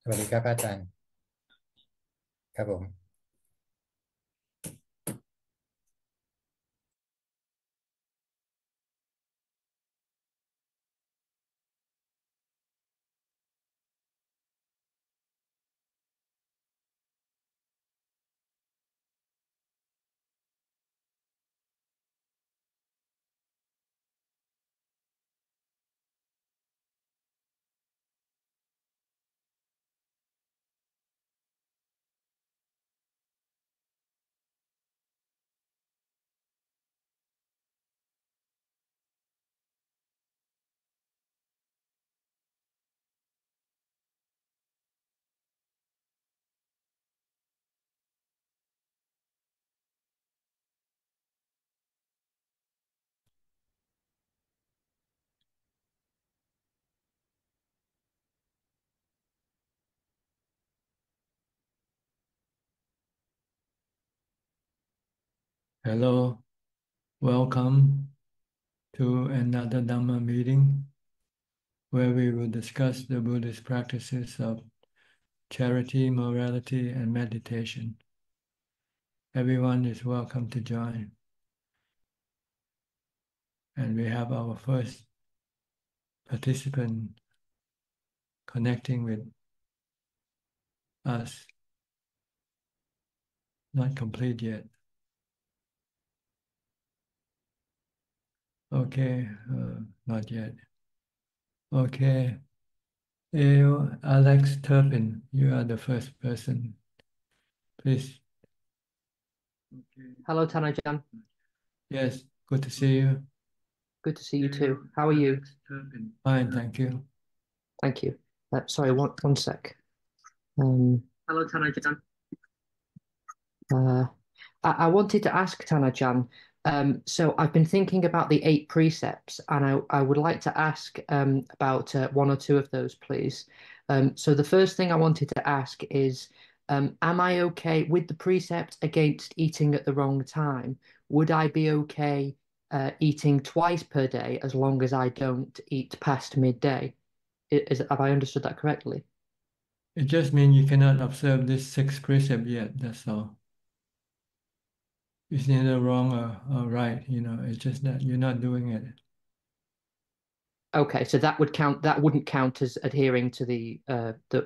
สวัสดีครับอาจารย์ครับผม Hello, welcome to another Dhamma meeting where we will discuss the Buddhist practices of charity, morality, and meditation. Everyone is welcome to join. And we have our first participant connecting with us. Not complete yet. Okay, not yet. Okay. Alex Turpin, you are the first person. Please. Okay. Hello, Tanajan. Yes, good to see you. Good to see you too. How are you? Fine, thank you. Thank you. Sorry, one sec. Hello, Tanajan. I wanted to ask Tanajan. So I've been thinking about the 8 precepts, and I would like to ask about one or two of those, please. So the first thing I wanted to ask is, am I okay with the precept against eating at the wrong time? Would I be okay eating twice per day as long as I don't eat past midday? Have I understood that correctly? It just means you cannot observe this sixth precept yet, that's all. It's neither wrong or right, it's just that you're not doing it. Okay, so that would count. That wouldn't count as adhering to the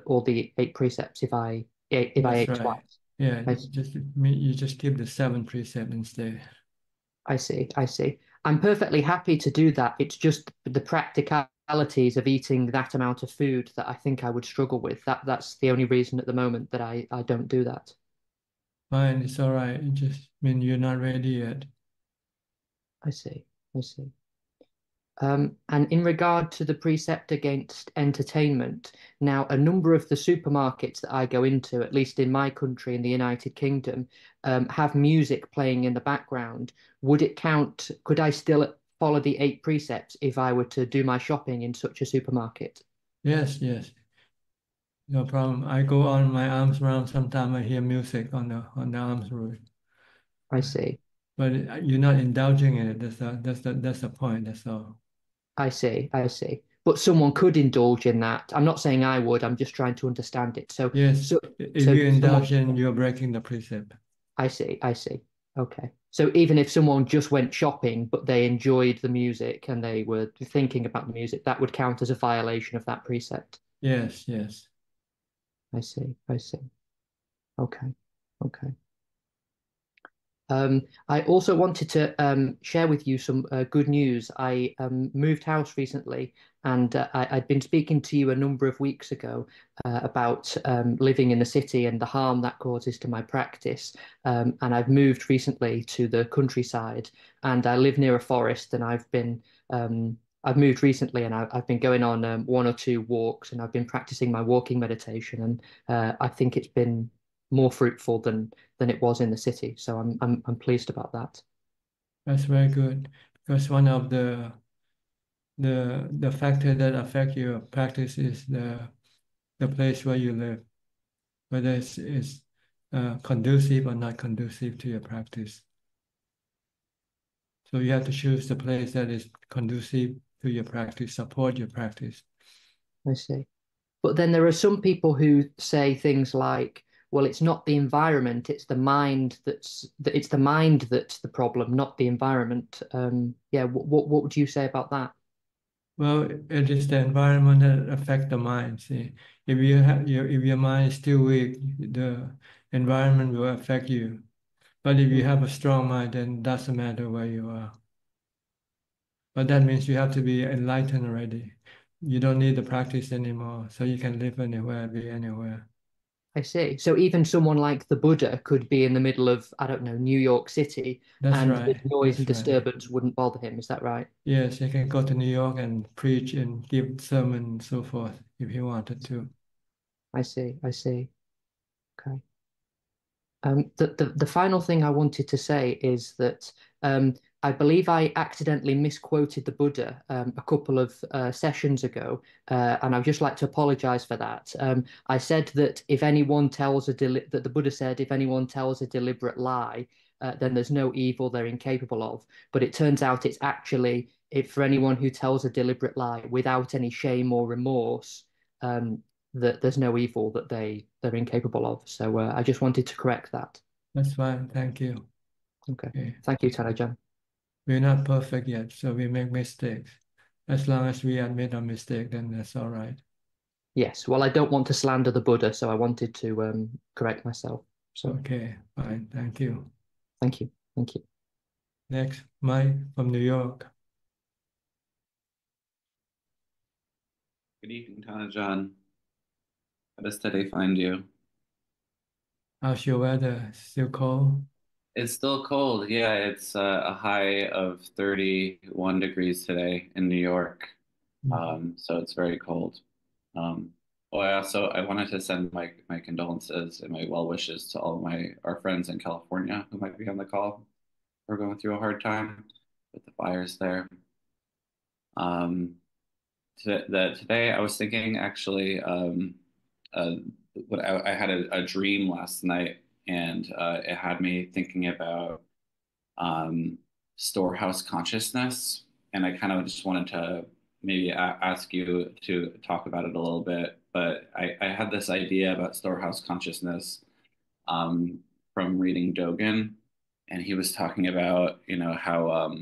all the 8 precepts if I That's ate right. twice. Yeah, I, you just keep the seventh precept instead. I see. I see. I'm perfectly happy to do that. It's just the practicalities of eating that amount of food that I think I would struggle with. That's the only reason at the moment that I don't do that. Fine, it's all right. It just means you're not ready yet. I see. I see. And in regard to the precept against entertainment, now a number of the supermarkets that I go into, at least in my country, in the United Kingdom, have music playing in the background. Would it count? Could I still follow the 8 precepts if I were to do my shopping in such a supermarket? Yes, yes, no problem. I go on my arms around. Sometimes I hear music on the arms road, I see. but you're not indulging in it. That's the point. That's all. I see. I see. But someone could indulge in that. I'm not saying I would. I'm just trying to understand it. So, Yes, so, if so you someone. indulge in, you're breaking the precept. I see, I see. Okay. So even if someone just went shopping, but they enjoyed the music and they were thinking about the music, that would count as a violation of that precept. Yes, yes. I see, I see. Okay, okay. I also wanted to share with you some good news. I moved house recently, and I'd been speaking to you a number of weeks ago about living in the city and the harm that causes to my practice. And I've moved recently to the countryside, and I live near a forest, and I've moved recently, and I've been going on one or two walks, and I've been practicing my walking meditation, and I think it's been more fruitful than it was in the city. So I'm pleased about that. That's very good because one of the factor that affect your practice is the place where you live, whether it's conducive or not conducive to your practice. So you have to choose the place that is conducive to your practice, support your practice. I see. But then there are some people who say things like, well, it's not the environment, it's the mind it's the mind that's the problem, not the environment. Yeah, what would you say about that? Well, it is the environment that affect the mind. See, if you have if your mind is still weak, the environment will affect you. But if you have a strong mind, then it doesn't matter where you are. But that means you have to be enlightened already. You don't need the practice anymore, so you can live anywhere, be anywhere. I see. So even someone like the Buddha could be in the middle of, I don't know, New York City, That's and the right. noise and That's right. disturbance wouldn't bother him. Is that right? Yes, you can go to New York and preach and give sermon and so forth if you wanted to. I see. I see. Okay. The final thing I wanted to say is that I believe I accidentally misquoted the Buddha a couple of sessions ago, and I'd just like to apologize for that. I said that if anyone tells that the Buddha said if anyone tells a deliberate lie, then there's no evil they're incapable of. But it turns out it's actually if for anyone who tells a deliberate lie without any shame or remorse. That there's no evil that they're incapable of. So I just wanted to correct that. That's fine. Thank you. Okay. Okay. Thank you, Tarajan. We're not perfect yet, so we make mistakes. As long as we admit our mistake, then that's all right. Yes. Well, I don't want to slander the Buddha, so I wanted to correct myself. So Okay, fine. Thank you. thank you. Thank you. Next, Mike from New York. Good evening, Tanajan. How does today find you? How's your weather? Still cold? It's still cold. Yeah, it's a high of 31 degrees today in New York. So it's very cold. Um, I wanted to send my condolences and my well wishes to all of our friends in California who might be on the call. We're going through a hard time with the fires there. Um, Today I was thinking actually uh, I had a dream last night, and it had me thinking about um, storehouse consciousness, and I kind of just wanted to maybe ask you to talk about it a little bit. But I had this idea about storehouse consciousness um, from reading Dogen, and he was talking about how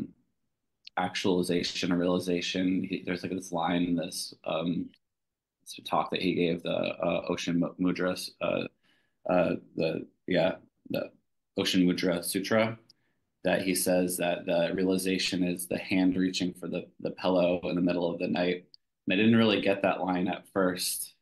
actualization or realization. There's like this line in this talk that he gave, the Ocean Mudras, the Ocean Mudra Sutra, that he says that the realization is the hand reaching for the pillow in the middle of the night. And I didn't really get that line at first.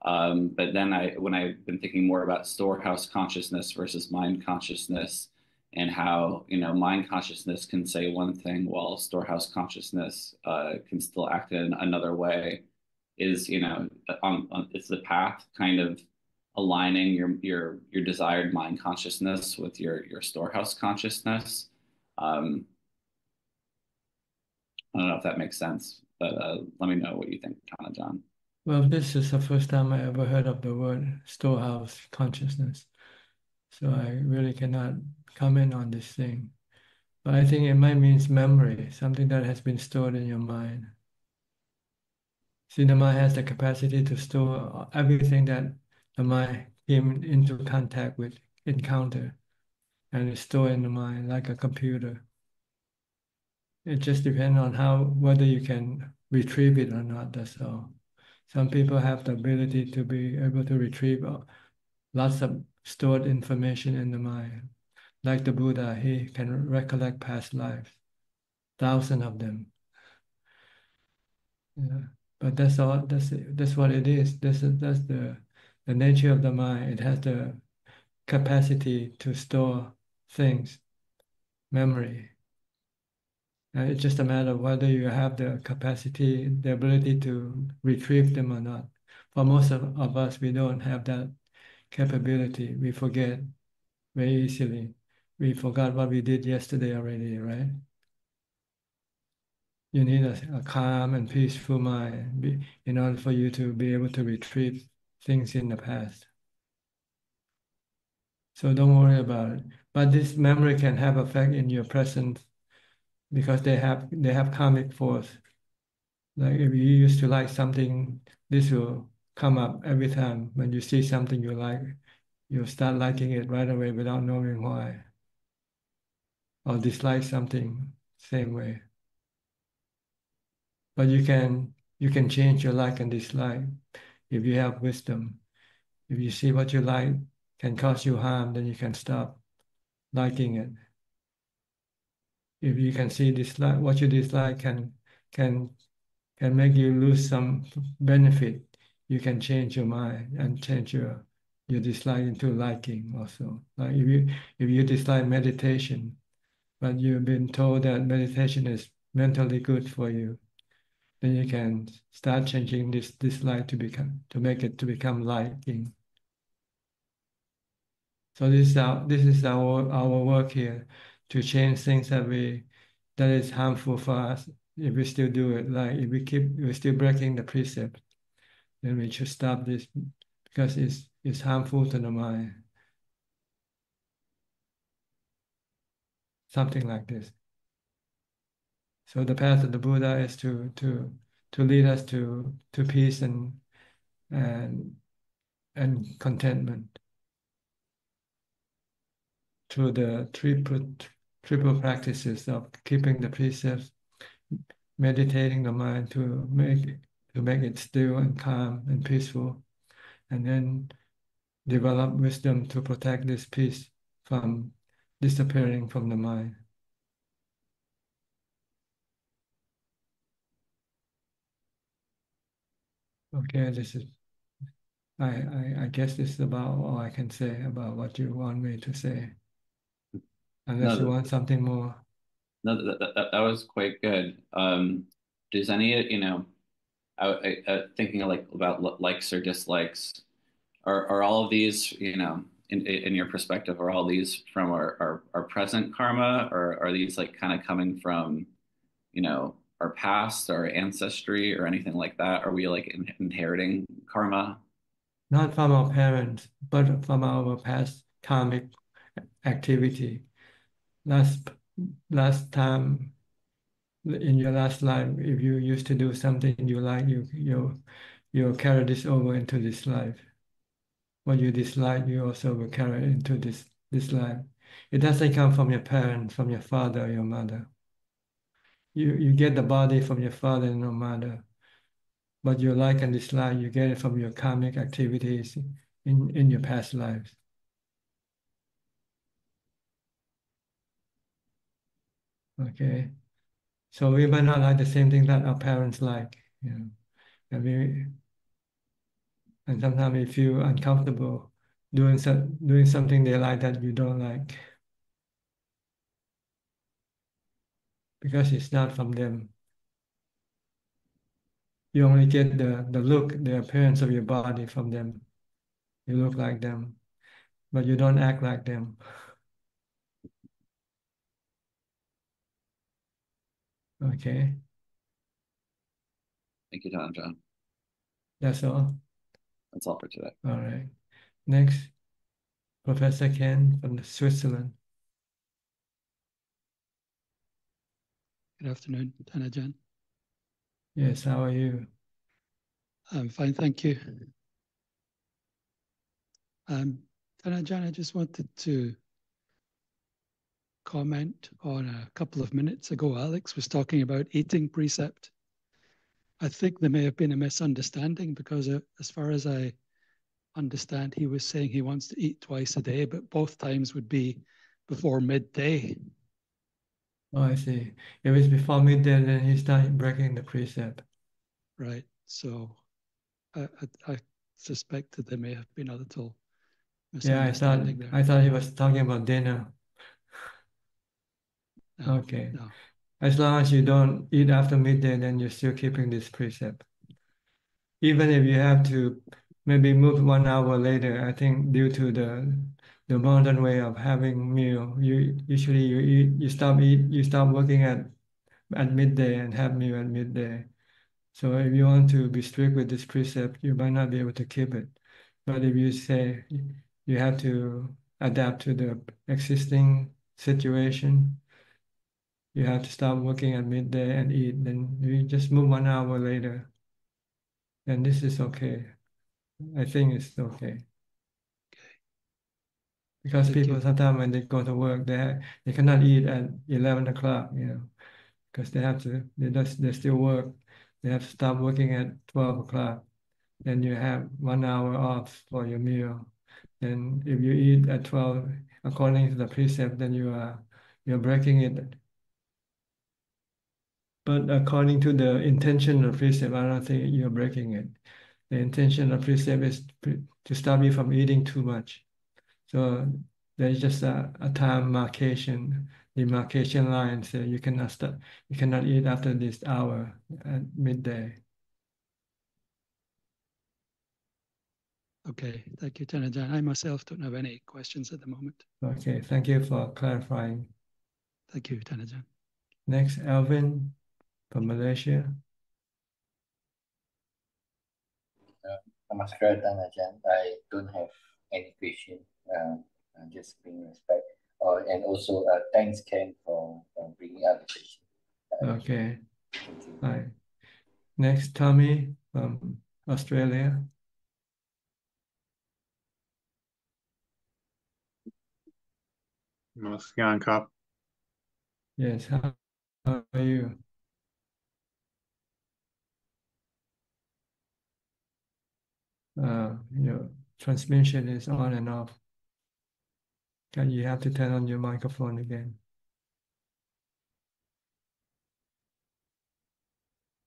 But then when I've been thinking more about storehouse consciousness versus mind consciousness, and how mind consciousness can say one thing while storehouse consciousness can still act in another way, is it's the path kind of aligning your desired mind consciousness with your storehouse consciousness. Um, I don't know if that makes sense, but let me know what you think, Tana John. Well, this is the first time I ever heard of the word storehouse consciousness. So I really cannot comment on this thing. But I think it might mean memory, something that has been stored in your mind. See, the mind has the capacity to store everything that the mind came into contact with, encounter, and it's stored in the mind like a computer. It just depends on whether you can retrieve it or not, that's all. Some people have the ability to be able to retrieve lots of stored information in the mind. Like the Buddha, he can recollect past lives, thousands of them. Yeah. But that's all. That's what it is. That's the nature of the mind. It has the capacity to store things, memory. And it's just a matter of whether you have the capacity, the ability to retrieve them or not. For most of us, we don't have that capability. We forget very easily. We forgot what we did yesterday already, right? You need a calm and peaceful mind in order for you to be able to retrieve things in the past. So don't worry about it. But this memory can have effect in your present because they have karmic force. Like if you used to like something, this will come up every time when you see something you like. You start liking it right away without knowing why, or dislike something same way. But you can change your like and dislike if you have wisdom. If you see what you like can cause you harm, then you can stop liking it. If you can see dislike, what you dislike can can make you lose some benefit, you can change your mind and change your dislike into liking also. Like if you dislike meditation, but you've been told that meditation is mentally good for you, then you can start changing this dislike to make it to become liking. So this is our work here, to change things that is harmful for us. If we still do it, like if we're still breaking the precept, then we should stop this because it's harmful to the mind. Something like this. So the path of the Buddha is to lead us to peace and contentment through the triple practices of keeping the precepts, meditating the mind to make it still and calm and peaceful, and then develop wisdom to protect this peace from disappearing from the mind. Okay, this is I guess this is about all I can say about what you want me to say. Unless you No, want something more. no, that was quite good. Does any, thinking like about likes or dislikes, are all of these, in your perspective, are all these from our present karma, or are these like kind of coming from, our past or ancestry or anything like that? Are we like inheriting karma? Not from our parents, but from our past karmic activity. Last last time in your last life, if you used to do something you like, you'll carry this over into this life. What you dislike, you also will carry into this life. It doesn't come from your parents, from your father or your mother. You get the body from your father and your mother, but your like and dislike, you get it from your karmic activities in your past lives. Okay. So we might not like the same thing that our parents like, and sometimes we feel uncomfortable doing something they like that you don't like because it's not from them. You only get the look, the appearance of your body from them. You look like them, but you don't act like them. Okay, Thank you, John. that's all. That's all for today. All right. Next, Professor Ken from Switzerland. Good afternoon, Ajaan. Yes, how are you? I'm fine, thank you. Ajaan, I just wanted to comment on a couple of minutes ago. Alex was talking about eating precept. I think there may have been a misunderstanding because as far as I understand, he was saying he wants to eat twice a day, but both times would be before midday. Oh, I see. If it's before midday, then he started breaking the precept. Right. So I suspected there may have been a little Yeah, misunderstanding there. I thought he was talking about dinner. No, Okay. no. As long as you don't eat after midday, then you're still keeping this precept. Even if you have to maybe move 1 hour later, I think due to the modern way of having meal, you usually you stop working at midday and have meal at midday. So if you want to be strict with this precept, you might not be able to keep it. But if you say you have to adapt to the existing situation, you have to stop working at midday and eat, then you just move 1 hour later, then this is okay. I think it's okay. Because Thank people you. sometimes when they go to work, they cannot eat at 11 o'clock, because they still work. They have to stop working at 12 o'clock. Then you have 1 hour off for your meal. Then if you eat at 12, according to the precept, then you're breaking it. But according to the intention of precept, I don't think you're breaking it. The intention of precept is to stop you from eating too much. So there's just a time demarcation line. So you cannot eat after this hour at midday. Okay, thank you, Ajaan. I myself don't have any questions at the moment. Okay, thank you for clarifying. Thank you, Ajaan. Next, Alvin from Malaysia. Namaskar, Ajaan. I don't have any question. I'm just being respect. And also, thanks, Ken, for bringing up the question. Okay. Thank you. Hi. Next, Tommy from Australia. Namaskar, Kap. Yes, how are you? Your transmission is on and off. You have to turn on your microphone again.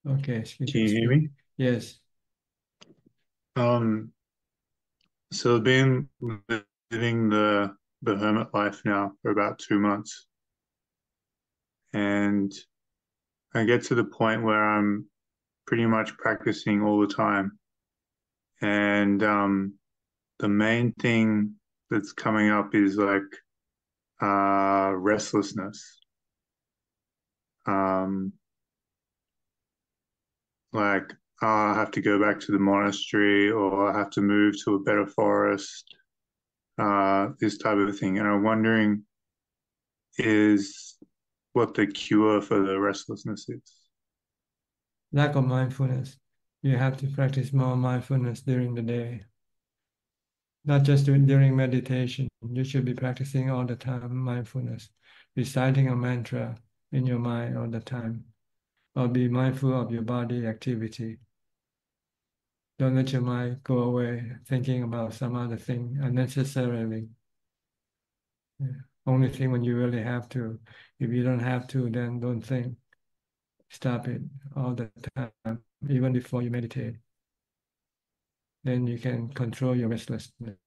Okay, Can you hear me? Yes. So I've been living the hermit life now for about 2 months, and I get to the point where I'm pretty much practicing all the time, and the main thing that's coming up is like restlessness. Like I have to go back to the monastery, or I have to move to a better forest, this type of thing. And I'm wondering is what the cure for the restlessness is. Lack of mindfulness. You have to practice more mindfulness during the day. Not just during meditation. You should be practicing all the time mindfulness, reciting a mantra in your mind all the time, or be mindful of your body activity. Don't let your mind go away thinking about some other thing unnecessarily. Yeah. Only think when you really have to. If you don't have to, then don't think. Stop it all the time, even before you meditate. Then you can control your restlessness.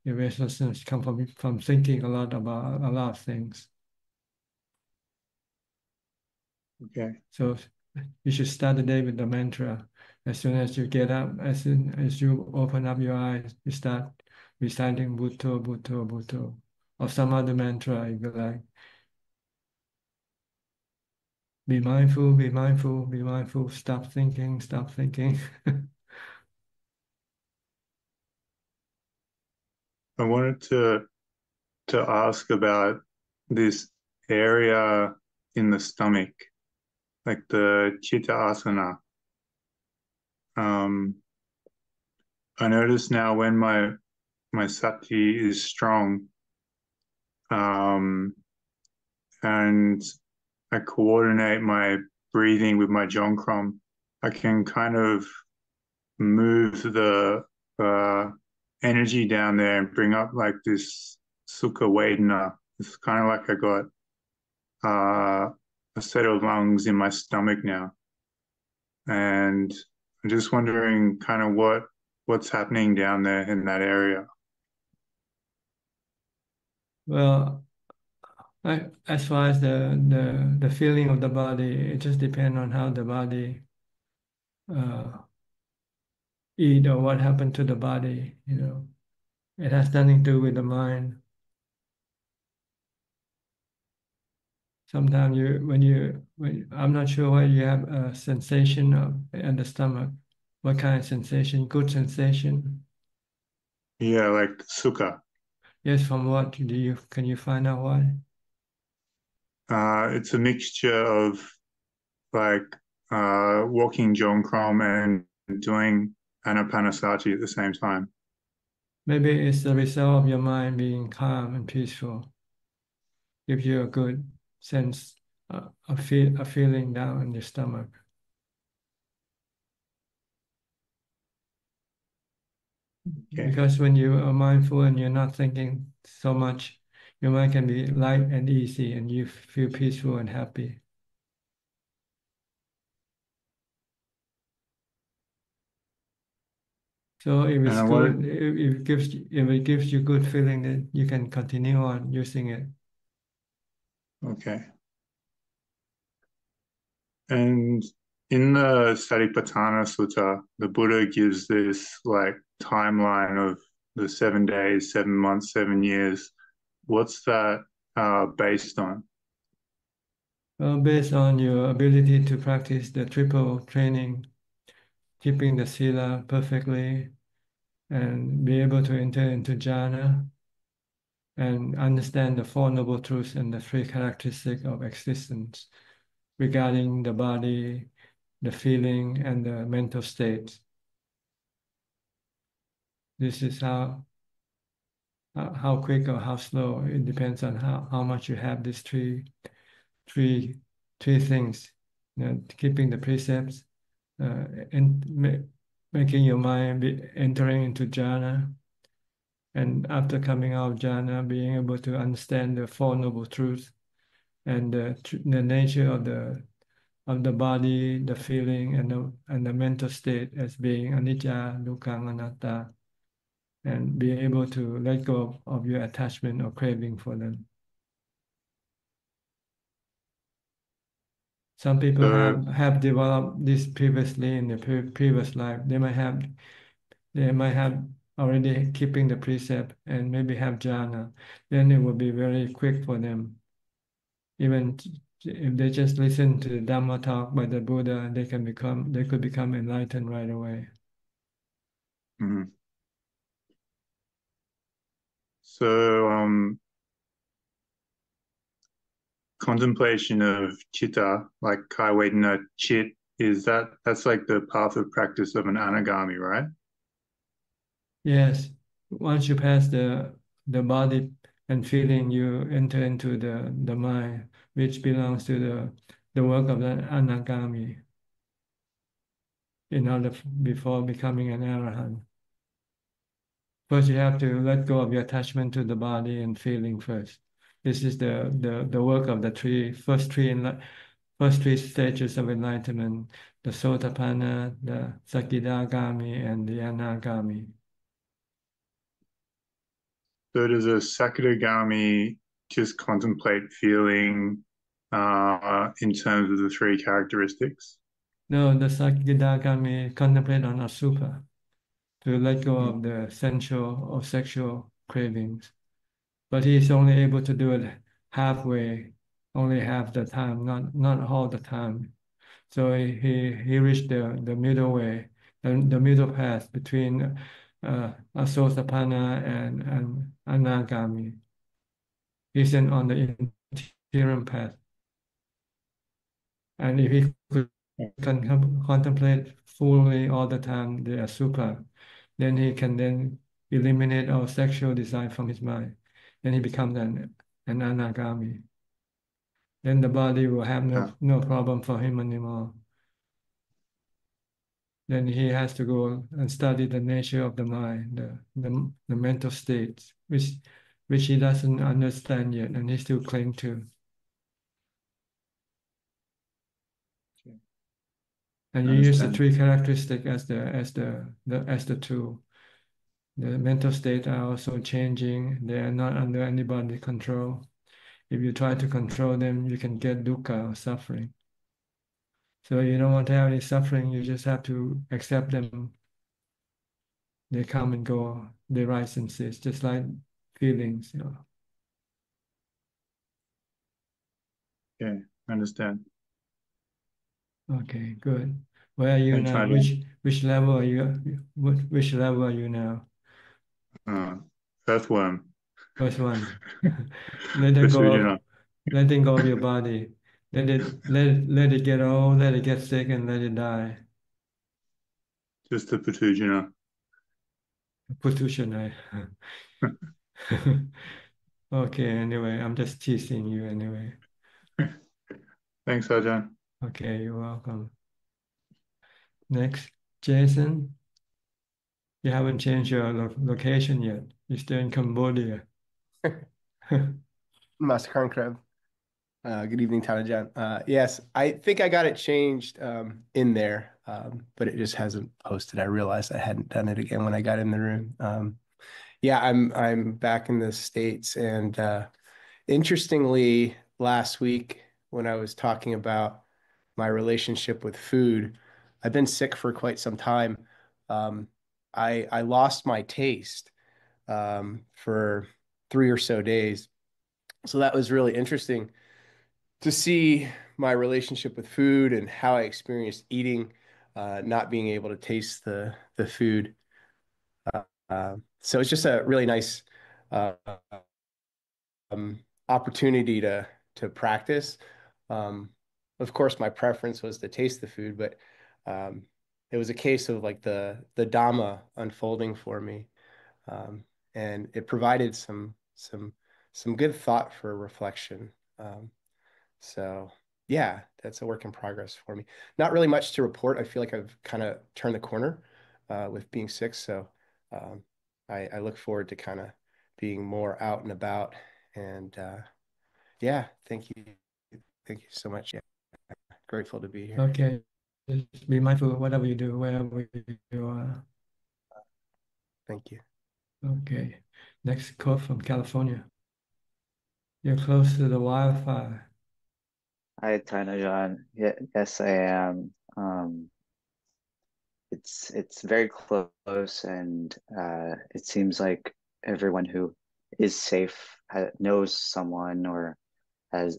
Your restlessness comes from thinking a lot about a lot of things. Okay. So you should start the day with the mantra. As soon as you get up, as soon as you open up your eyes, you start reciting Bhutto, Bhutto, Bhutto, or some other mantra if you like. Be mindful, be mindful, be mindful. Stop thinking, stop thinking. I wanted to ask about this area in the stomach, like the Chitta Asana. I notice now when my sati is strong, and I coordinate my breathing with my jongkram, I can kind of move the energy down there and bring up like this sukha vedana. It's kind of like I got a set of lungs in my stomach now, and I'm just wondering kind of what's happening down there in that area. Well, as far as the feeling of the body, it just depends on how the body eat or what happened to the body. It has nothing to do with the mind. Sometimes I'm not sure why you have a sensation in the stomach. What kind of sensation? Good sensation? Yeah, like sukha. Yes, from what can you find out why? It's a mixture of like walking jongkram and doing anapanasati at the same time. Maybe it's the result of your mind being calm and peaceful. Gives you a good sense, a feeling down in your stomach. Okay. Because when you are mindful and you're not thinking so much, your mind can be light and easy, and you feel peaceful and happy. So if it's good, if it gives you good feeling, then you can continue on using it. Okay. And in the Satipatthana Sutta, the Buddha gives this like timeline of the 7 days, 7 months, 7 years. What's that based on? Well, based on your ability to practice the triple training, keeping the sila perfectly, and be able to enter into jhana, and understand the Four Noble Truths and the three characteristics of existence regarding the body, the feeling, and the mental state. This is how quick or how slow. It depends on how much you have these three things. Keeping the precepts, and making your mind entering into jhana, and after coming out of jhana, being able to understand the Four Noble Truths and the nature of the body, the feeling, and the mental state as being anicca, dukkha, anatta, and be able to let go of your attachment or craving for them. Some people have developed this previously in the previous life. They might have already keeping the precept and maybe have jhana. Then it will be very quick for them. Even if they just listen to the Dhammatalk by the Buddha, they could become enlightened right away. Mm-hmm. So contemplation of chitta, like Kai Vedana chit, that's like the path of practice of an anagami, right? Yes. Once you pass the body and feeling, you enter into the mind, which belongs to the work of the anagami before becoming an arahant. First, you have to let go of your attachment to the body and feeling first. This is the work of the first three stages of enlightenment: the Sotapanna, the Sakidagami, and the Anagami. So does a Sakadagami just contemplate feeling in terms of the three characteristics? No, the Sakidagami contemplate on Asupa to let go of the sensual or sexual cravings. But he is only able to do it halfway, only half the time, not all the time. So he reached the middle way, the middle path between Asosapanna and Anagami. He's on the interim path. And if he could contemplate fully all the time the Asupa, then he can then eliminate all sexual desire from his mind. Then he becomes an Anagami. Then the body will have no problem for him anymore. Then he has to go and study the nature of the mind, the mental states, which he doesn't understand yet, and he still cling to. And you use the three characteristics as the tool. The mental state are also changing. They are not under anybody's control. If you try to control them, you can get dukkha or suffering. So you don't want to have any suffering. You just have to accept them. They come and go. They rise and cease, just like feelings. Okay, I understand. Okay, good. Where are you now? Which level are you? Which level are you now? Earthworm. First one. Letting go of your body. Let it get old, let it get sick, and let it die. just the Patujana. Putushanai. Okay, anyway, I'm just teasing you anyway. Thanks, Ajahn. Okay, you're welcome. Next, Jason. You haven't changed your location yet. You're still in Cambodia. Master Karnkrab. Good evening, Tanajan. Yes, I think I got it changed in there, but it just hasn't posted. I realized I hadn't done it again when I got in the room. Yeah, I'm back in the States, and interestingly, last week when I was talking about my relationship with food, I've been sick for quite some time. I lost my taste for 3 or so days, so that was really interesting to see my relationship with food and how I experienced eating, not being able to taste the food. So it's just a really nice uh, opportunity to practice. Um, of course, my preference was to taste the food, but it was a case of like the Dhamma unfolding for me, and it provided some good thought for reflection. So yeah, that's a work in progress for me. Not really much to report. I feel like I've kind of turned the corner with being sick. So um, I look forward to kind of being more out and about. And yeah, thank you. Thank you so much. Yeah, grateful to be here. Okay, just be mindful of whatever you do, wherever you are. Thank you. Okay, next quote from California. You're close to the wildfire. Hi, John. Yeah, yes, I am. It's very close, and it seems like everyone who is safe knows someone or has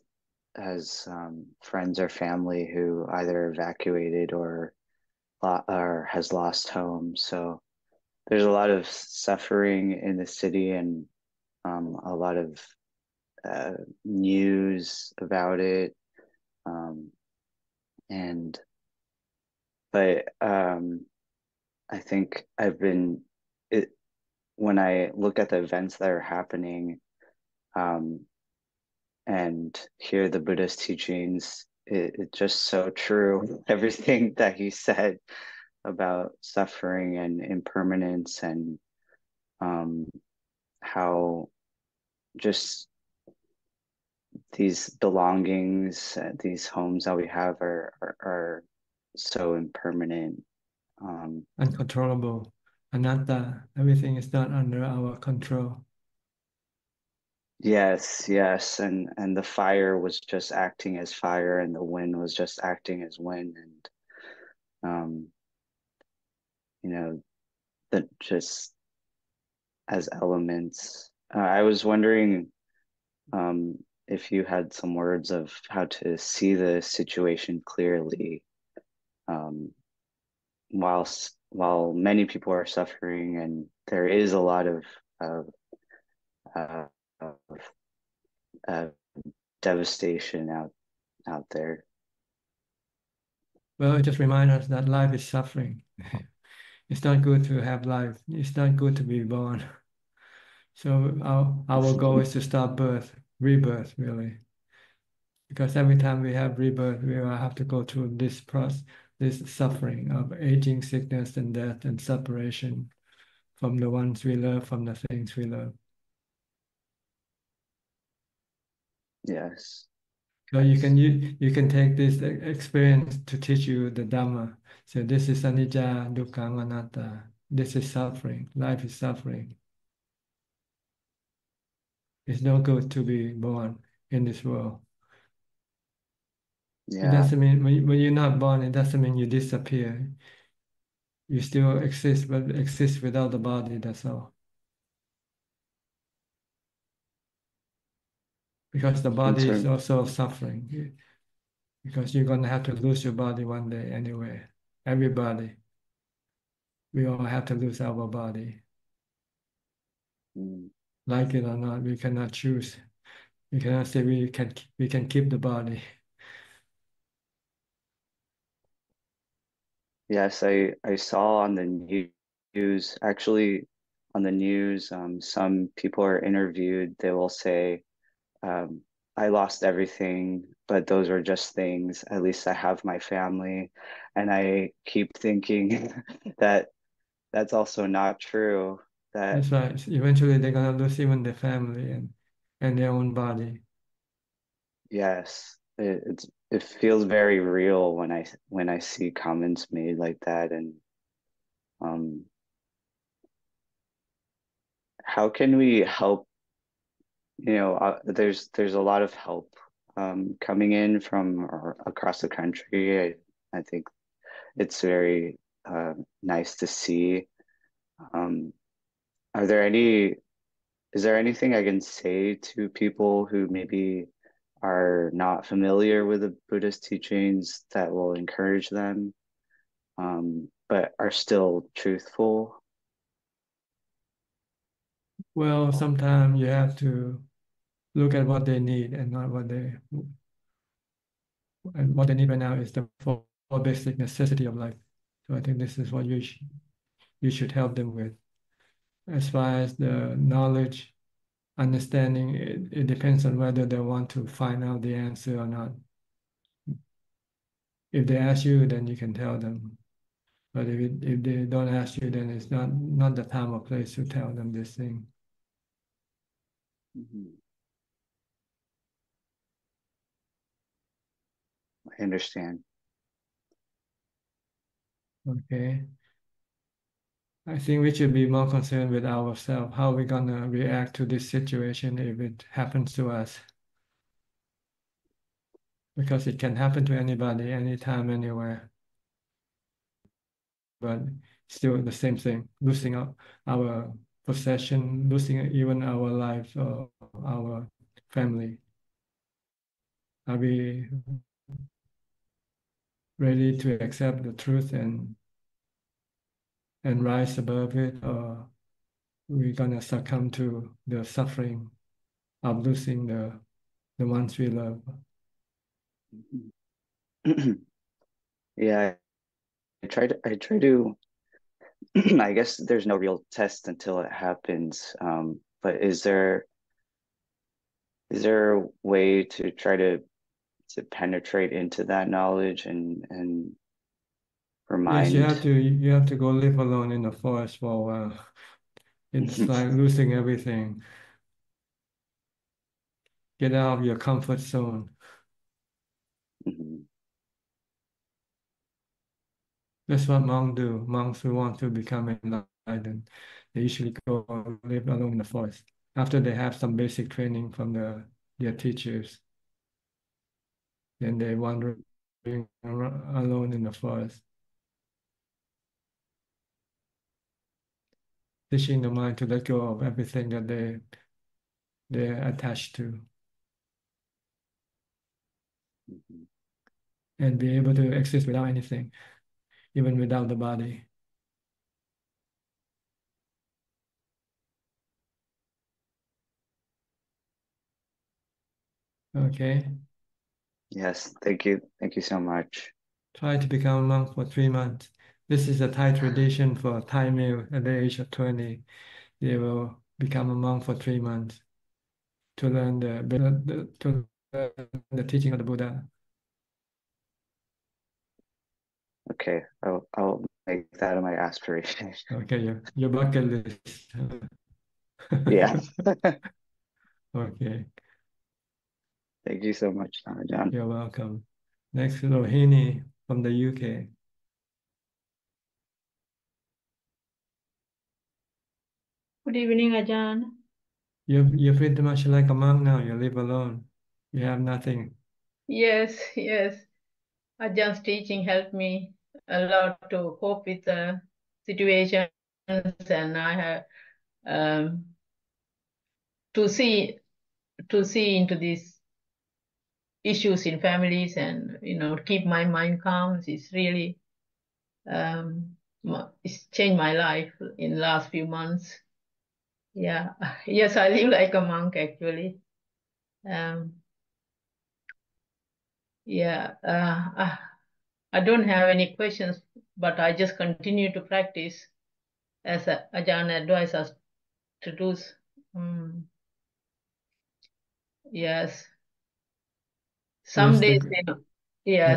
friends or family who either evacuated or has lost home. So there's a lot of suffering in the city, and a lot of news about it. And but I think it when I look at the events that are happening, um, and hear the Buddha's teachings, it's just so true. Everything that he said about suffering and impermanence, and how just these belongings, these homes that we have are so impermanent. Uncontrollable. Anatta. Everything is not under our control. Yes, and the fire was just acting as fire, and the wind was just acting as wind, and you know, that just as elements. I was wondering if you had some words of how to see the situation clearly, um, while many people are suffering, and there is a lot of, uh, of devastation out there. Well, it just reminds us that life is suffering. It's not good to have life. It's not good to be born. So our goal is to stop rebirth, really. Because every time we have rebirth, we will have to go through this process, this suffering of aging, sickness, and death, and separation from the ones we love, from the things we love. Yes. So you can take this experience to teach you the Dhamma. So this is anicca, dukkha, anatta. This is suffering. Life is suffering. It's no good to be born in this world. It Yeah. doesn't mean when you're not born, it doesn't mean you disappear. You still exist, but exist without the body, that's all. Because the body is also suffering. Because you're going to have to lose your body one day anyway. Everybody. We all have to lose our body. Like it or not, we cannot choose. We cannot say we can keep the body. Yes, I saw on the news, actually on the news, some people are interviewed. They will say, um, I lost everything, but those are just things. At least I have my family. And I keep thinking that that's also not true. That That's right. Eventually, they're gonna lose even their family and their own body. yes, it feels very real when I see comments made like that. And um, how can we help? There's a lot of help coming in from across the country. I think it's very nice to see. Um, are there any, is there anything I can say to people who maybe are not familiar with the Buddhist teachings that will encourage them, but are still truthful? Well, sometimes you have to look at what they need and not what they need right now is the four basic necessity of life. So I think this is what you should help them with. As far as the knowledge, understanding, it depends on whether they want to find out the answer or not. If they ask you, then you can tell them. But if they don't ask you, then it's not the time or place to tell them this thing. Mhm. I understand. Okay. I think we should be more concerned with ourselves, how we're gonna react to this situation if it happens to us. Because it can happen to anybody, anytime, anywhere. But still the same thing, losing our possession, losing even our life or our family. Are we ready to accept the truth and rise above it, or we're gonna succumb to the suffering of losing the ones we love? Yeah, I try to I guess there's no real test until it happens. But is there a way to try to penetrate into that knowledge and Yes, remind? you have to go live alone in the forest for a while. It's like losing everything. Get out of your comfort zone. Mhm. That's what monks do. Monks who want to become enlightened, they usually go and live alone in the forest after they have some basic training from their teachers. Then they wander alone in the forest, teaching the mind to let go of everything that they're attached to, Mhm. and be able to exist without anything, even without the body. Okay. Yes, thank you. Thank you so much. Try to become a monk for 3 months. This is a Thai tradition for Thai male at the age of 20. They will become a monk for 3 months to learn to learn the teaching of the Buddha. Okay, I'll make that my aspiration. Okay, your bucket list. Yeah. Okay, Thank you so much, John. you're welcome. Next, Rohini from the UK. Good evening, Ajahn. You're pretty much like a monk now. You live alone. You have nothing. Yes, yes. Ajah's teaching helped me a lot to cope with the situations, and I have um, to see into these issues in families, and keep my mind calm. It's really it's changed my life in the last few months. Yeah, yes, I live like a monk actually. Um, yeah, I don't have any questions but I just continue to practice as Ajahn advised us to do. Yes. Some days,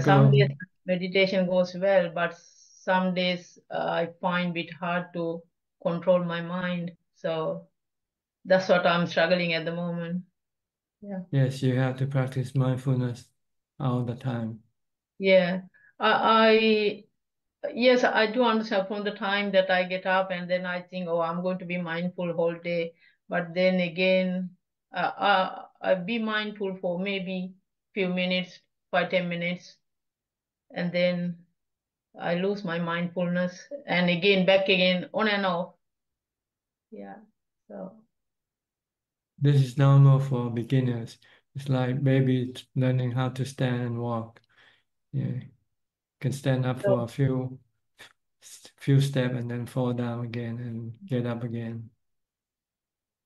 some days meditation goes well, but some days I find it hard to control my mind. So that's what I'm struggling at the moment. Yeah. Yes, you have to practice mindfulness all the time. Yeah. Yes, I do understand from the time that I get up and then I think, oh, I'm going to be mindful whole day. But then again, I be mindful for maybe few minutes, 5-10 minutes, and then I lose my mindfulness and again, back again, on and off. Yeah. So this is normal for beginners. It's like babies learning how to stand and walk. Yeah, can stand up for a few steps and then fall down again and get up again.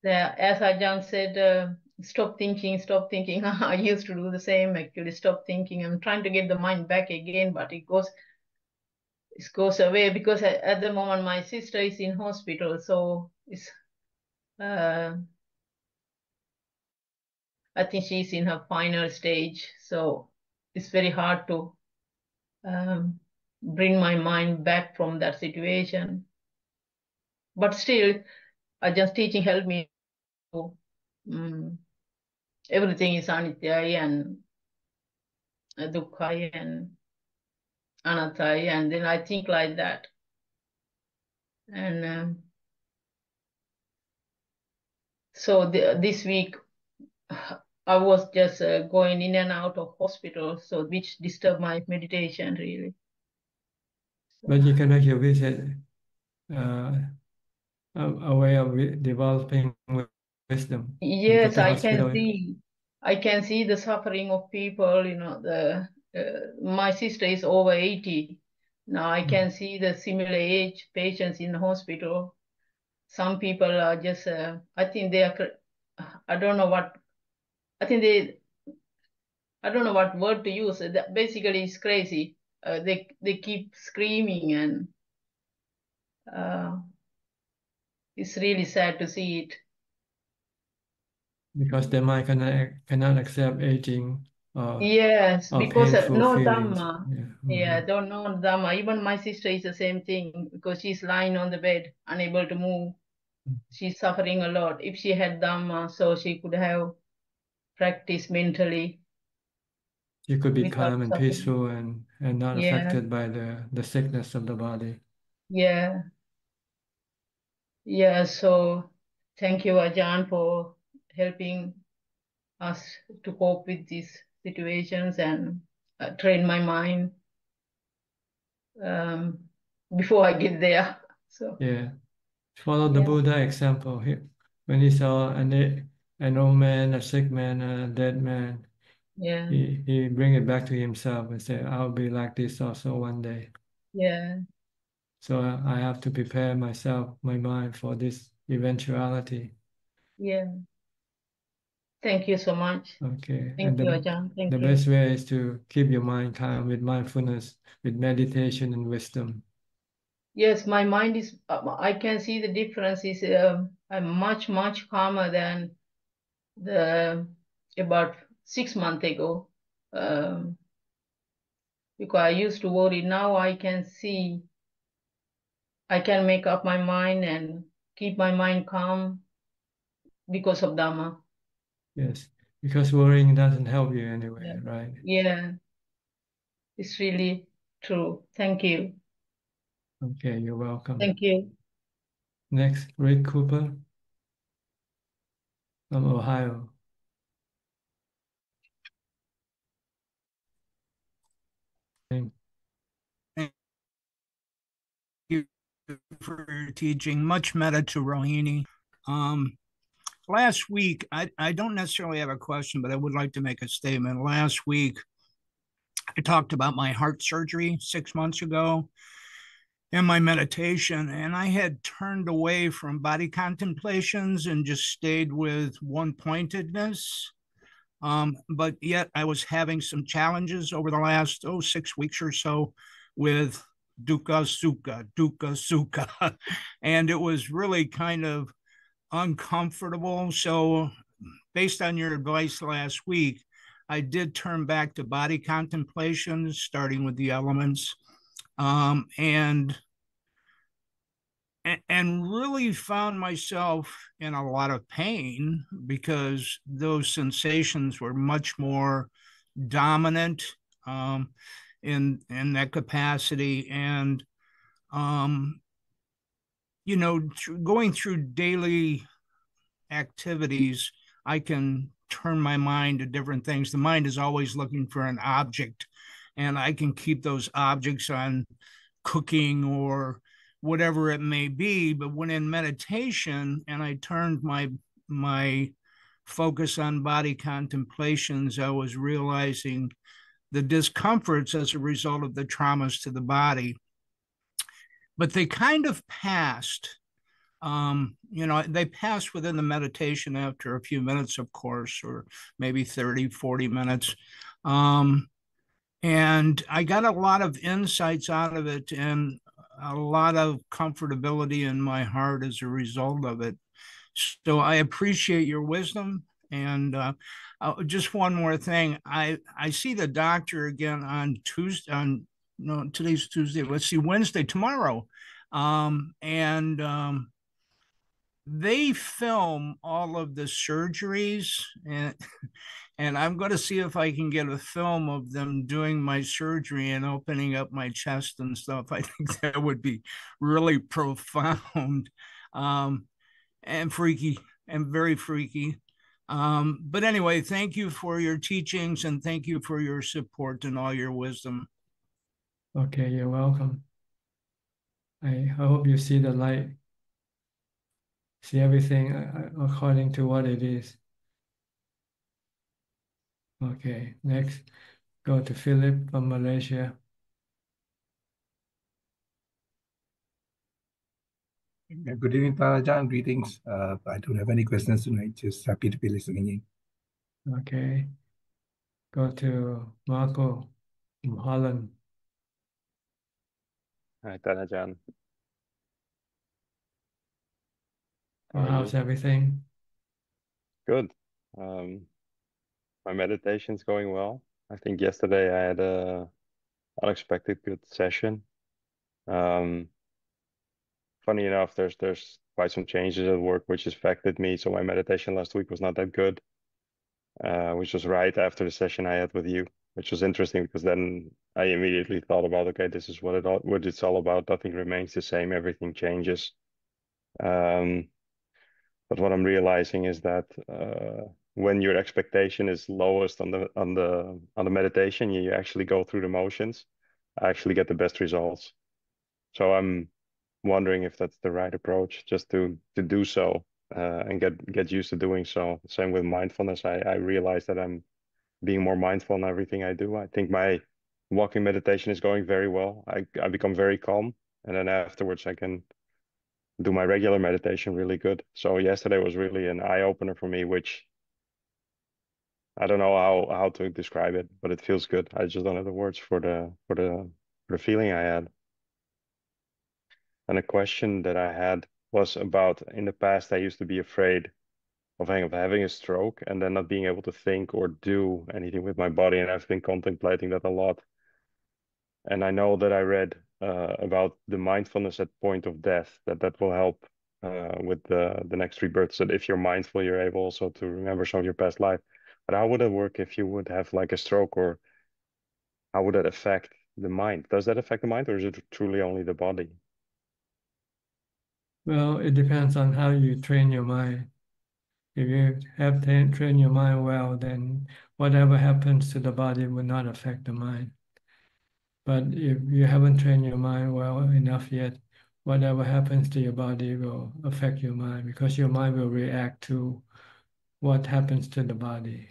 As Ajahn said, stop thinking, stop thinking. I used to do the same actually, stop thinking. I'm trying to get the mind back again, but it goes away because at the moment my sister is in hospital, so it's I think she's in her final stage, so it's very hard to bring my mind back from that situation. But still, Ajahn teaching helped me to everything is anitya and dukkha and anatta, and then I think like that. And so this week I was just going in and out of hospital, so which disturbed my meditation really. But you can make your visit a way of developing wisdom. Yes, I can see. I can see the suffering of people. You know, my sister is over 80 now. I can see the similar age patients in the hospital. Some people are just. I think they are. I don't know what. I think they. I don't know what word to use. That basically, it's crazy. They keep screaming, and it's really sad to see it. Because their mind cannot accept aging yes, or because painful no feelings. Dhamma. Yeah. Don't know Dhamma. Even my sister is the same thing because she's lying on the bed, unable to move. She's suffering a lot. If she had Dhamma, so she could have practiced mentally. You could be without calm and suffering. peaceful and not Yeah. affected by the sickness of the body. Yeah. Yeah. So thank you, Ajahn, for helping us to cope with these situations and train my mind before I get there. So yeah, follow the Buddha example. When he saw an old man, a sick man, a dead man, yeah, he bring it back to himself and say, "I'll be like this also one day." yeah, So I have to prepare myself, my mind for this eventuality. yeah. Thank you so much. Okay, Thank you, Ajahn. Thank the you. best way is to keep your mind calm with mindfulness, with meditation and wisdom. Yes, my mind is, I can see the difference is I'm much, much calmer than about 6 months ago. Because I used to worry. Now I can see, I can make up my mind and keep my mind calm because of Dhamma. Yes, because worrying doesn't help you anyway, Yeah. right? Yeah, it's really true. Thank you. Okay, you're welcome. Thank you. Next, Rick Cooper from Ohio. Thank you for teaching. Much metta to Rohini. Last week, I don't necessarily have a question, but I would like to make a statement. Last week, I talked about my heart surgery 6 months ago and my meditation, and I had turned away from body contemplations and just stayed with one pointedness. But yet I was having some challenges over the last 6 weeks or so with dukkha sukha, dukkha sukha. And it was really kind of uncomfortable. So, based on your advice last week, I did turn back to body contemplation, starting with the elements, and really found myself in a lot of pain because those sensations were much more dominant in that capacity. And going through daily activities, I can turn my mind to different things. The mind is always looking for an object, and I can keep those objects on cooking or whatever it may be. But when in meditation and I turned my focus on body contemplations, I was realizing the discomforts as a result of the traumas to the body. But they kind of passed. They pass within the meditation after a few minutes, of course, or maybe 30, 40 minutes. And I got a lot of insights out of it and a lot of comfortability in my heart as a result of it. So I appreciate your wisdom. And just one more thing. I see the doctor again on Tuesday, no, today's Tuesday. Let's see, Wednesday, tomorrow. They film all of the surgeries, and I'm going to see if I can get a film of them doing my surgery and opening up my chest and stuff. I think that would be really profound and freaky and very freaky. But anyway, thank you for your teachings and thank you for your support and all your wisdom. Okay, you're welcome. I hope you see the light. See everything according to what it is. Okay, next, go to Philip from Malaysia. Good evening, Ajaan. Greetings. I don't have any questions tonight. Just happy to be listening in. Okay, go to Marco from Holland. Hi, Ajaan. How's everything? Good. My meditation's going well. I think yesterday I had a unexpected good session. Funny enough, there's quite some changes at work which affected me. So my meditation last week was not that good, which was right after the session I had with you, which was interesting because then I immediately thought about, okay, this is what it's all about. Nothing remains the same. Everything changes. But what I'm realizing is that when your expectation is lowest on the meditation, you actually go through the motions, actually get the best results. So I'm wondering if that's the right approach, just to do so and get used to doing so. Same with mindfulness. I realize that I'm being more mindful in everything I do. I think my walking meditation is going very well. I become very calm, and then afterwards I can do my regular meditation really good. So yesterday was really an eye opener for me, which I don't know how to describe it, but it feels good. I just don't have the words for the feeling I had. And a question that I had was about, in the past I used to be afraid of having a stroke and then not being able to think or do anything with my body, and I've been contemplating that a lot. And I know that I read about the mindfulness at point of death, that will help with the next rebirth. So if you're mindful, you're able also to remember some of your past life. But how would it work if you would have like a stroke, or how would that affect the mind? Does that affect the mind, or is it truly only the body? Well, it depends on how you train your mind. If you have trained your mind well, then whatever happens to the body will not affect the mind. But if you haven't trained your mind well enough yet, whatever happens to your body will affect your mind, because your mind will react to what happens to the body.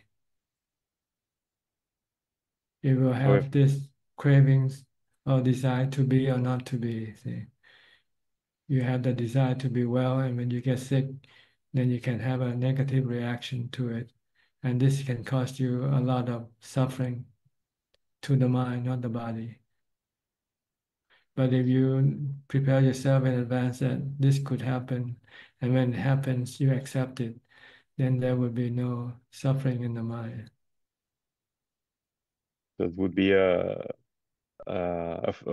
It will have this cravings or desire to be or not to be. See, you have the desire to be well, and when you get sick, then you can have a negative reaction to it. And this can cause you a lot of suffering to the mind, not the body. But if you prepare yourself in advance that this could happen, and when it happens, you accept it, then there would be no suffering in the mind. That would be a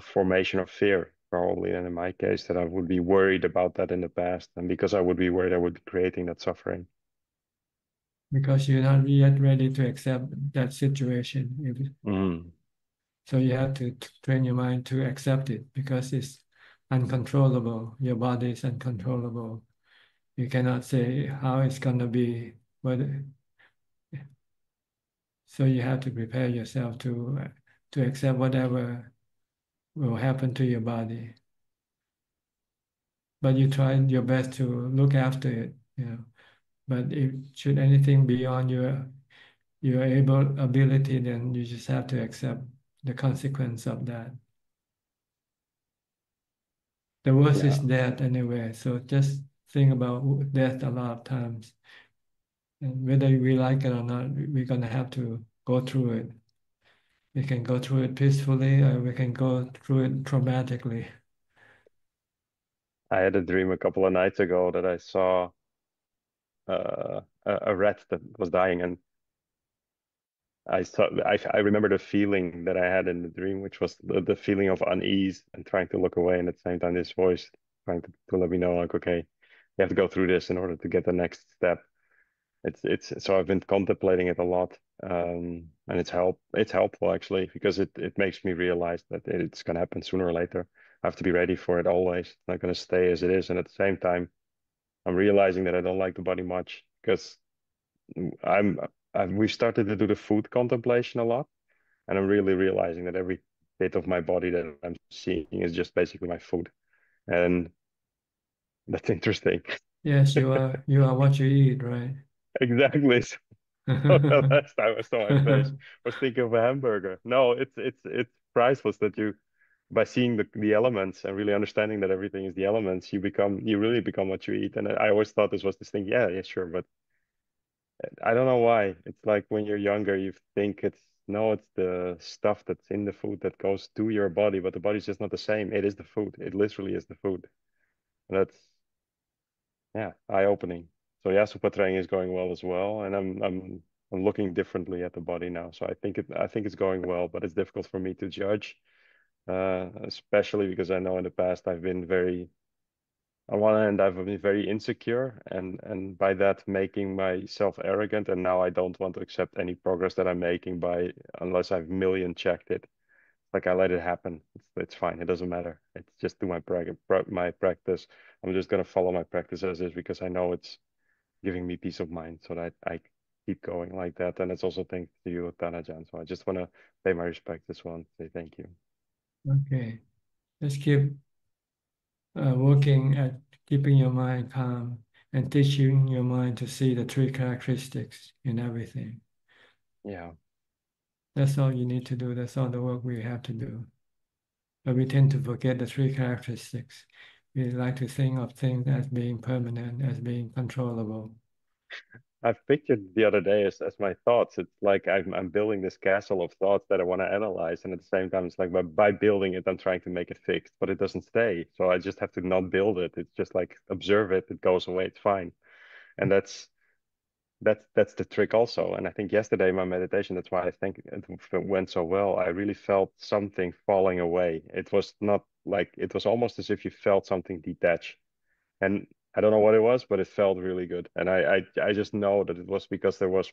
formation of fear, probably. And in my case, that I would be worried about that in the past. And because I would be worried, I would be creating that suffering. Because you're not yet ready to accept that situation. So you have to train your mind to accept it because it's uncontrollable. Your body is uncontrollable. You cannot say how it's going to be, but so you have to prepare yourself to accept whatever will happen to your body. But you try your best to look after it, you know. But if should anything beyond your ability, then you just have to accept the consequence of that. The worst is death anyway, so just think about death a lot of times. And whether we like it or not, we're gonna have to go through it. We can go through it peacefully, or we can go through it traumatically. I had a dream a couple of nights ago that I saw a rat that was dying, and I remember the feeling that I had in the dream, which was the feeling of unease and trying to look away, and at the same time this voice trying to let me know, like, okay, you have to go through this in order to get the next step. It's so I've been contemplating it a lot, and it's helpful actually, because it makes me realize that it's gonna happen sooner or later. I have to be ready for it always. It's not gonna stay as it is, and at the same time, I'm realizing that I don't like the body much because I'm we've started to do the food contemplation a lot, and I'm really realizing that every bit of my body that I'm seeing is just basically my food, and that's interesting. Yes, you are what you eat, right? Exactly. The last time I saw my face was thinking of a hamburger. No, it's priceless that you, by seeing the elements and really understanding that everything is the elements, you really become what you eat. And I always thought this was this thing. Yeah, sure, but I don't know why. It's like when you're younger, you think it's the stuff that's in the food that goes to your body, but the body's just not the same. It is the food. It literally is the food. And that's, yeah, eye-opening. So yeah, super training is going well as well, and I'm looking differently at the body now. So I think it's going well, but it's difficult for me to judge, especially because I know in the past I've been very, on one hand, I've been very insecure, and by that making myself arrogant, and now I don't want to accept any progress that I'm making by unless I've million checked it. Like I let it happen. It's fine. It doesn't matter. It's just do my practice. I'm just gonna follow my practice as is because I know it's giving me peace of mind, so that I keep going like that. And it's also thanks to you, Tanajan. So I just want to pay my respect as well and say thank you. Okay, let's keep working at keeping your mind calm and teaching your mind to see the three characteristics in everything. Yeah. That's all you need to do. That's all the work we have to do. But we tend to forget the three characteristics. We like to think of things as being permanent, as being controllable. I've pictured the other day as my thoughts. It's like I'm building this castle of thoughts that I want to analyze, and at the same time, it's like by building it, I'm trying to make it fixed, but it doesn't stay. So I just have to not build it. It's just like observe it. It goes away. It's fine, and that's the trick also. And I think yesterday my meditation, that's why I think it went so well. I really felt something falling away. It was not like, it was almost as if you felt something detach, and I don't know what it was, but it felt really good. And I just know that it was because there was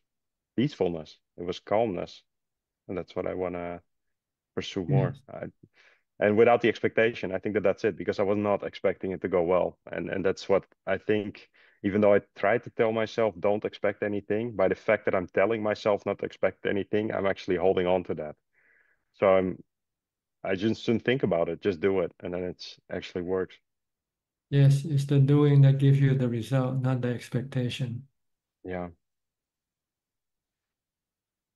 peacefulness, it was calmness, and that's what I want to pursue more. Yes. And without the expectation, I think that's it, because I was not expecting it to go well. And that's what I think, even though I try to tell myself don't expect anything, by the fact that I'm telling myself not to expect anything, I'm actually holding on to that. So I just shouldn't think about it, just do it, and then it's actually works. Yes, it's the doing that gives you the result, not the expectation. Yeah.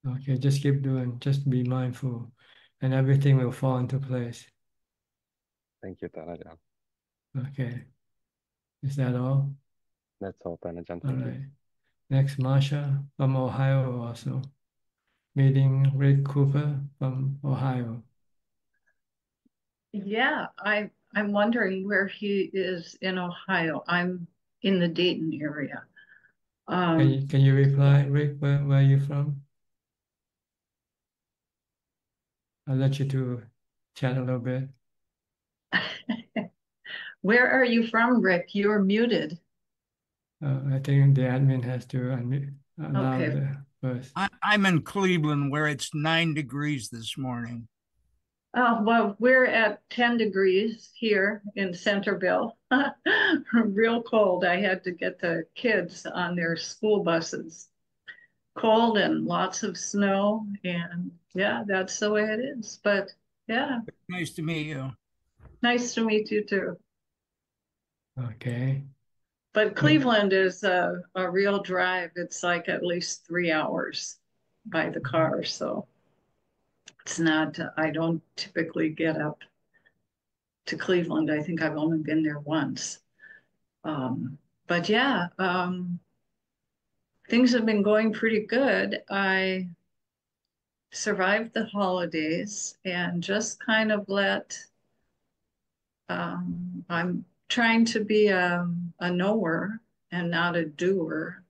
Okay, just keep doing, just be mindful, and everything will fall into place. Thank you, Tanajan. Okay, is that all? That's all, Tanajan. All Thank you. right. Next, Marsha from Ohio also. Meeting Rick Cooper from Ohio. Yeah, I'm wondering where he is in Ohio. I'm in the Dayton area. Can you reply, Rick? Where are you from? I'll let you to chat a little bit. Where are you from, Rick? You're muted. I think the admin has to allow Okay. the first. I'm in Cleveland where it's 9 degrees this morning. Oh, well, we're at 10 degrees here in Centerville. Real cold. I had to get the kids on their school buses. Cold and lots of snow. And yeah, that's the way it is. But yeah, Nice to meet you. nice to meet you too. Okay. But Cleveland is a real drive. It's like at least 3 hours by the car. So it's not, I don't typically get up to Cleveland. I think I've only been there once. But yeah, things have been going pretty good. I survived the holidays and just kind of I'm trying to be a knower and not a doer.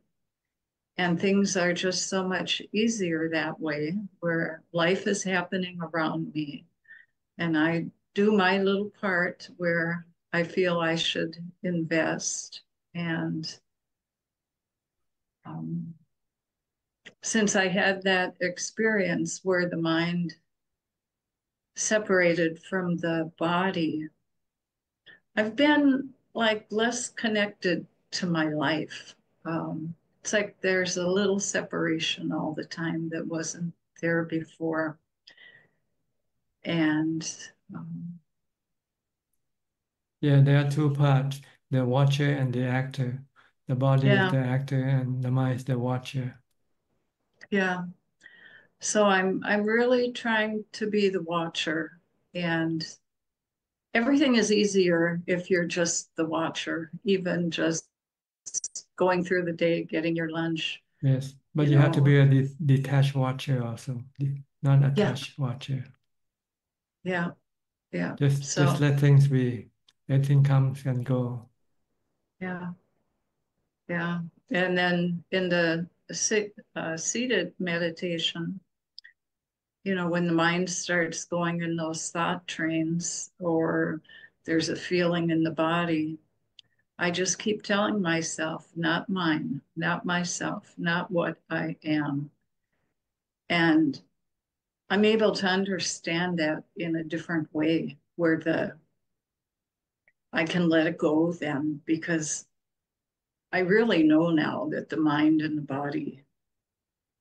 And things are just so much easier that way, where life is happening around me. And I do my little part where I feel I should invest. And since I had that experience where the mind separated from the body, I've been like less connected to my life. It's like there's a little separation all the time that wasn't there before. And yeah, there are two parts, the watcher and the actor. The body is the actor and the mind is the watcher. Yeah. So I'm really trying to be the watcher, and everything is easier if you're just the watcher, even just going through the day, getting your lunch. Yes, but you have to be a detached watcher also, not attached watcher. Yeah. Yeah. Just let things be. Everything comes and go. Yeah. Yeah. And then in the seated meditation, when the mind starts going in those thought trains or there's a feeling in the body, I just keep telling myself, not mine, not myself, not what I am. And I'm able to understand that in a different way where I can let it go then, because I really know now that the mind and the body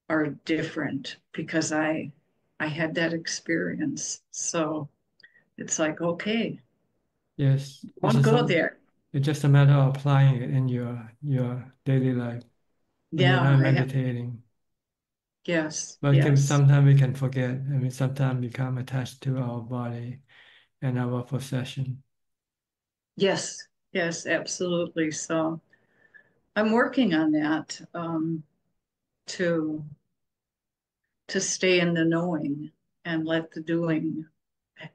are different because I had that experience. So it's like, okay. Yes. I'll go there. It's just a matter of applying it in your daily life when you're not meditating. Yes. But sometimes we can forget, and we sometimes become attached to our body and our possession. Yes, yes, absolutely. So I'm working on that to stay in the knowing and let the doing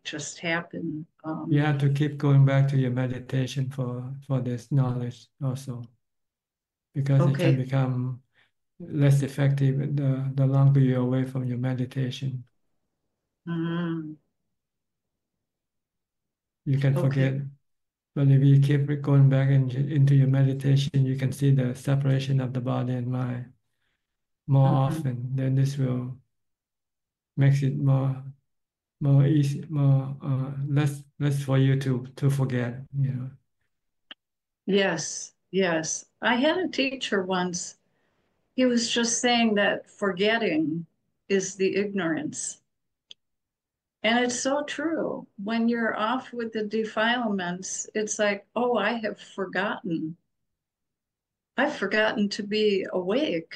just happen. You have to keep going back to your meditation for this knowledge also, because it can become less effective the longer you're away from your meditation. You can forget, but if you keep going back into your meditation, you can see the separation of the body and mind more often. Then this will makes it more easy, less for you to forget. Yes, yes. I had a teacher once. He was just saying that forgetting is the ignorance. And it's so true. When you're off with the defilements, it's like, oh, I have forgotten. I've forgotten to be awake.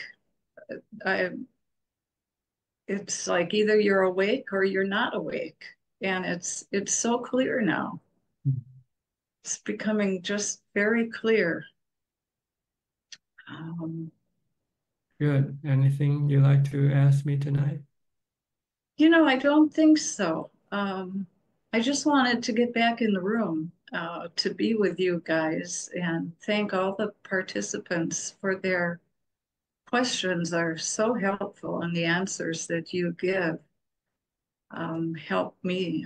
It's like either you're awake or you're not awake. And it's so clear now. It's becoming just very clear. Good. Anything you like to ask me tonight? I don't think so. I just wanted to get back in the room to be with you guys and thank all the participants for their questions are so helpful and the answers that you give help me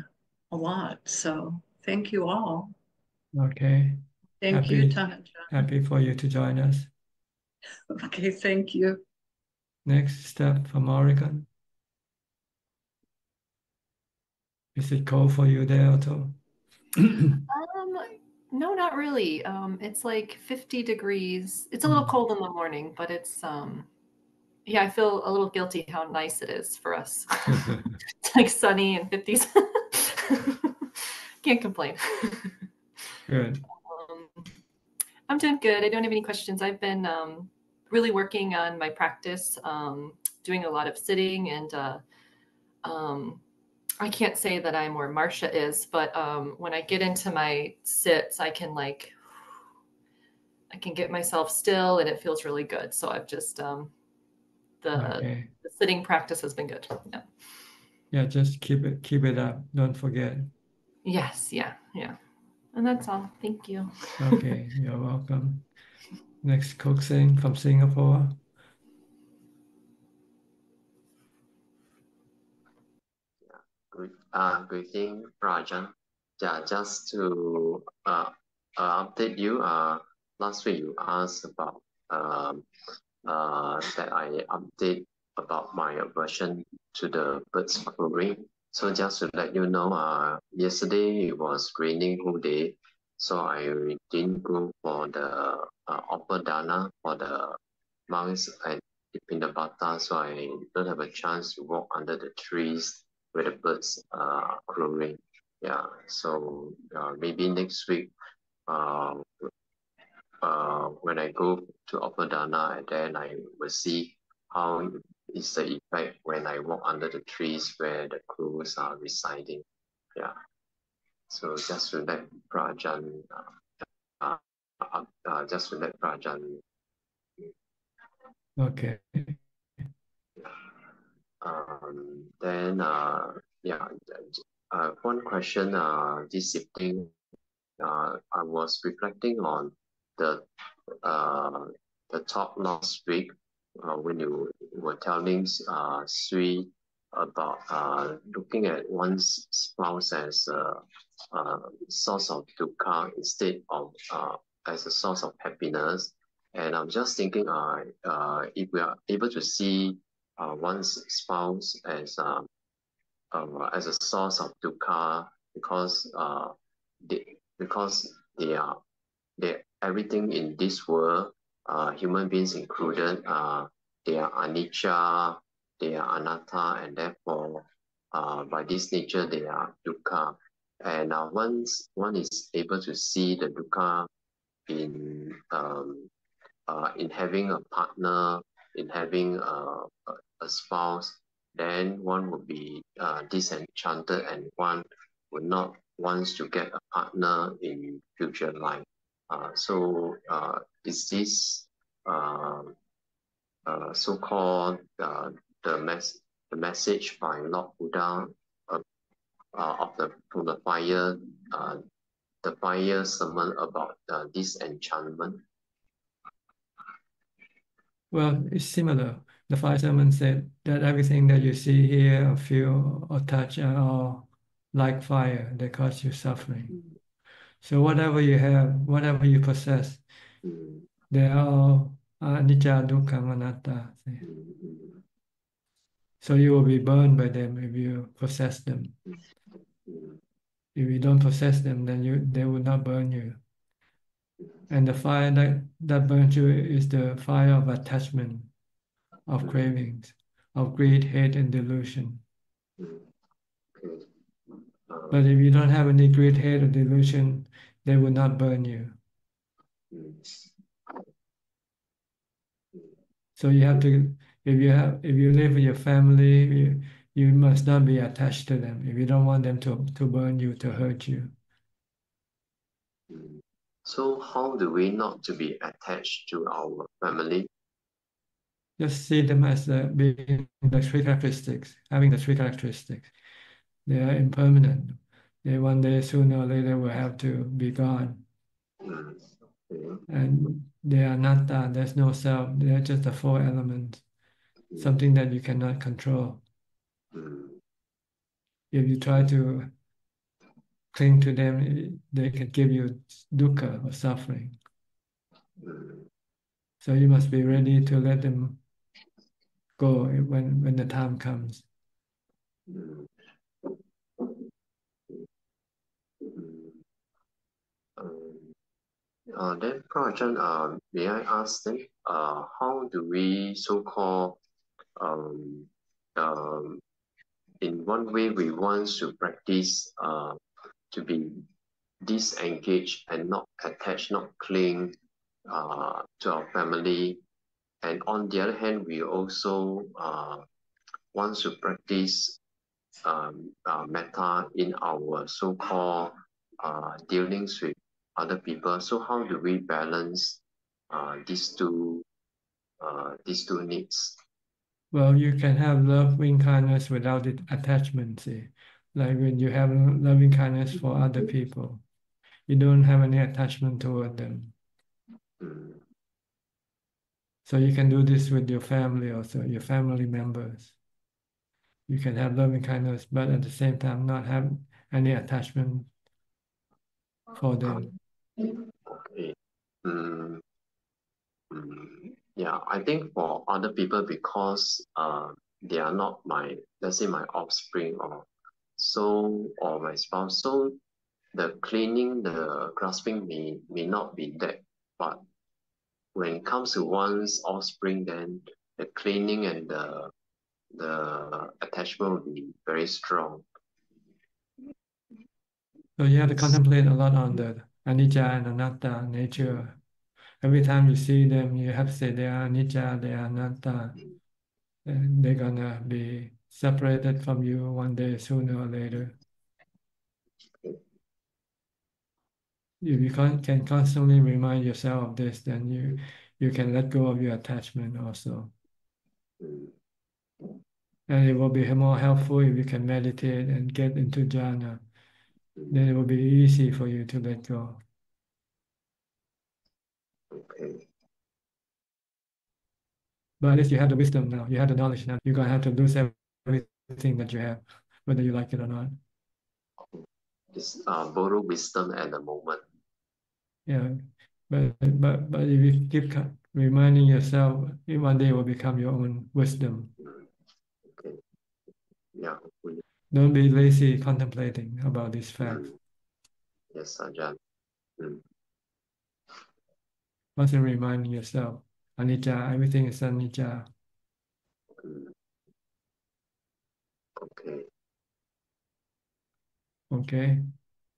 a lot. So thank you all. Okay. Thank you, Tanajan. Happy for you to join us. Okay, thank you. Next step from Oregon. Is it cold for you there, Otto? No, not really. It's like 50 degrees. It's a little cold in the morning, but it's yeah, I feel a little guilty how nice it is for us. It's like sunny and 50s. Can't complain. Good. I'm doing good. I don't have any questions. I've been really working on my practice, doing a lot of sitting, and I can't say that I'm where Marcia is, but when I get into my sits, I can get myself still, and it feels really good. So I've just the sitting practice has been good. Yeah. Yeah, just keep it up. Don't forget. Yes, yeah. And that's all. Thank you. Okay, you're welcome. Next, Kok Sing from Singapore. Greeting, Rajan. Yeah, just to update you, last week you asked about that I update about my aversion to the birds fluttering. So just to let you know, yesterday it was raining whole day, so I didn't go for the upper dana for the monks at Pinabata, so I don't have a chance to walk under the trees where the birds are crowing. Yeah, so maybe next week, when I go to Upper Dana, then I will see how is the effect when I walk under the trees where the crows are residing. Yeah. So just to let Prajan, Okay. Then one question this evening, I was reflecting on the talk last week when you were telling Sui about looking at one's spouse as a source of dukkha instead of as a source of happiness. And I'm just thinking, if we are able to see one's spouse as a source of dukkha because they everything in this world, human beings included, they are anicca, they are anatta, and therefore by this nature they are dukkha. And once one is able to see the dukkha in having a partner, in having a spouse, then one would be disenchanted and one would not want to get a partner in future life. So is this so-called the message by Lord Buddha from the fire sermon about disenchantment? Well, it's similar. The fire sermon said that everything that you see, hear, or feel, or touch are all like fire that cause you suffering. So whatever you have, whatever you possess, they are all anicca, dukkha, anatta. So you will be burned by them if you possess them. If you don't possess them, then they will not burn you. And the fire that burns you is the fire of attachment, of cravings, of greed, hate, and delusion. But if you don't have any greed, hate, or delusion, they will not burn you. So you have to, if you live with your family, you must not be attached to them. If you don't want them to burn you, to hurt you. So how do we not to be attached to our family? Just see them as being the three characteristics, having the three characteristics. They are impermanent. They one day, sooner or later, will have to be gone. And they are not that. There's no self. They're just the four elements, something that you cannot control. If you try to cling to them, they can give you dukkha or suffering. So you must be ready to let them go when the time comes. Then, Prajan, may I ask them, how do we so-called, in one way we want to practice to be disengaged and not attached, not cling to our family. And on the other hand, we also want to practice metta in our so-called dealings with other people. So how do we balance these two needs? Well, you can have loving kindness without attachment, see. Like when you have loving kindness for other people, you don't have any attachment toward them. So you can do this with your family also, your family members. You can have loving kindness, but at the same time not have any attachment for them. Okay. Yeah, I think for other people, because they are not my, let's say, my offspring or my spouse, so the clinging, the grasping may not be that, but when it comes to one's offspring, then the clinging and the attachment will be very strong. So you have to contemplate a lot on the anicca and anatta nature. Every time you see them, you have to say they are anicca, they are anatta. And they're gonna be separated from you one day, sooner or later. If you can constantly remind yourself of this, then you can let go of your attachment also. And it will be more helpful if you can meditate and get into jhana. Then it will be easy for you to let go. Okay. But at least you have the wisdom now. You have the knowledge now. You're gonna have to lose everything that you have, whether you like it or not. It's borrow wisdom at the moment. Yeah, but if you keep reminding yourself, one day it will become your own wisdom. Okay. Yeah. Don't be lazy contemplating about these facts. Yes, Ajahn. Constantly reminding yourself, anicca, everything is anicca. Okay. Okay.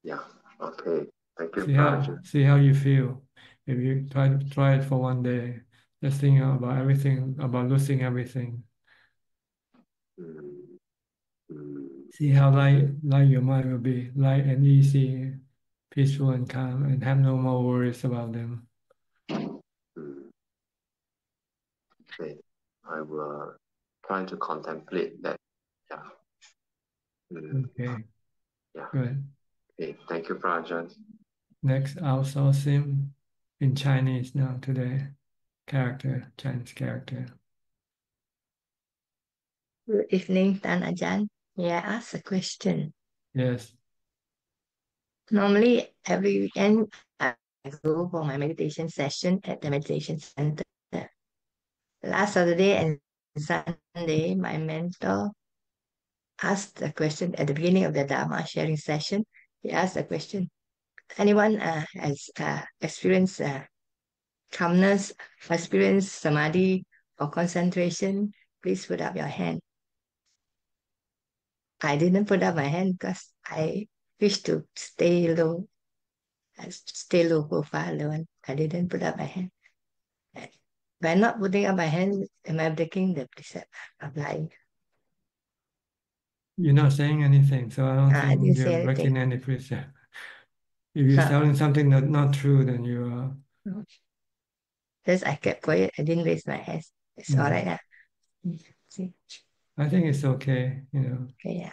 Yeah. Okay. Thank you, See how you feel. If you try it for one day, just think about everything, about losing everything. See how light your mind will be, light and easy, peaceful and calm, and have no more worries about them. Okay. I will try to contemplate that. Yeah. Okay. Yeah. Good. Okay. Thank you, Prajan. Next, outsourcing in Chinese now today. Chinese character. Good evening, Tan Ajahn. May I ask a question? Yes. Normally, every weekend, I go for my meditation session at the meditation center. Last Saturday and Sunday, my mentor asked a question at the beginning of the Dharma sharing session. He asked a question. Anyone has experienced calmness, experienced samadhi or concentration? Please put up your hand. I didn't put up my hand because I wish to stay low profile level. I didn't put up my hand. By not putting up my hand, am I breaking the precept of lying? You're not saying anything, so I don't I think didn't you're say breaking anything. any precept. If you're telling something that's not true, then you are. Just I kept quiet. I didn't raise my hands. It's all right now. See? I think it's okay, Okay, yeah.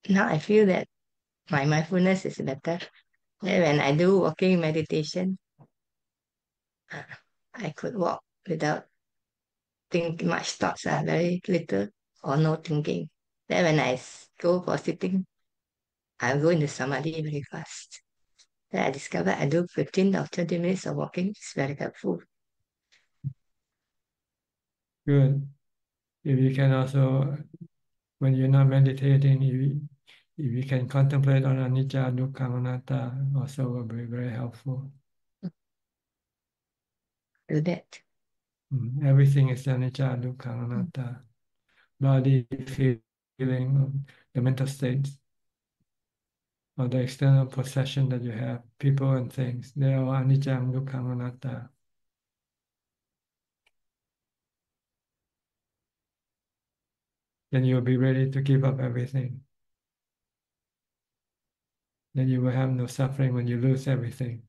now I feel that my mindfulness is better. Then when I do walking meditation, I could walk without thinking much thoughts, very little or no thinking. Then when I go for sitting, I go into samadhi very fast. Then I discover I do 15 or 20 minutes of walking. It's very helpful. Good. If you can also, when you're not meditating, if you can contemplate on anicca, dukkha, anatta, also will be very helpful. Do that. Everything is anicca, dukkha, anatta. Body, feeling, the mental states, or the external possession that you have, people and things, they are anicca, dukkha, anatta. Then you'll be ready to give up everything. Then you will have no suffering when you lose everything.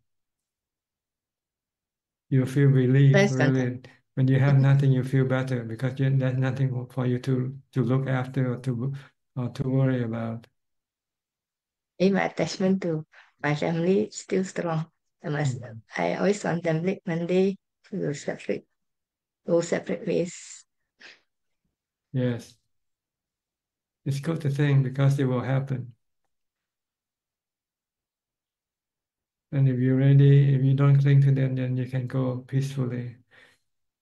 You feel relief, really. When you have nothing, you feel better because there's nothing for you to look after or to worry about. My attachment to my family is still strong. I always contemplate Monday to go separate ways. Yes. It's good to think because it will happen. And if you're ready, if you don't cling to them, then you can go peacefully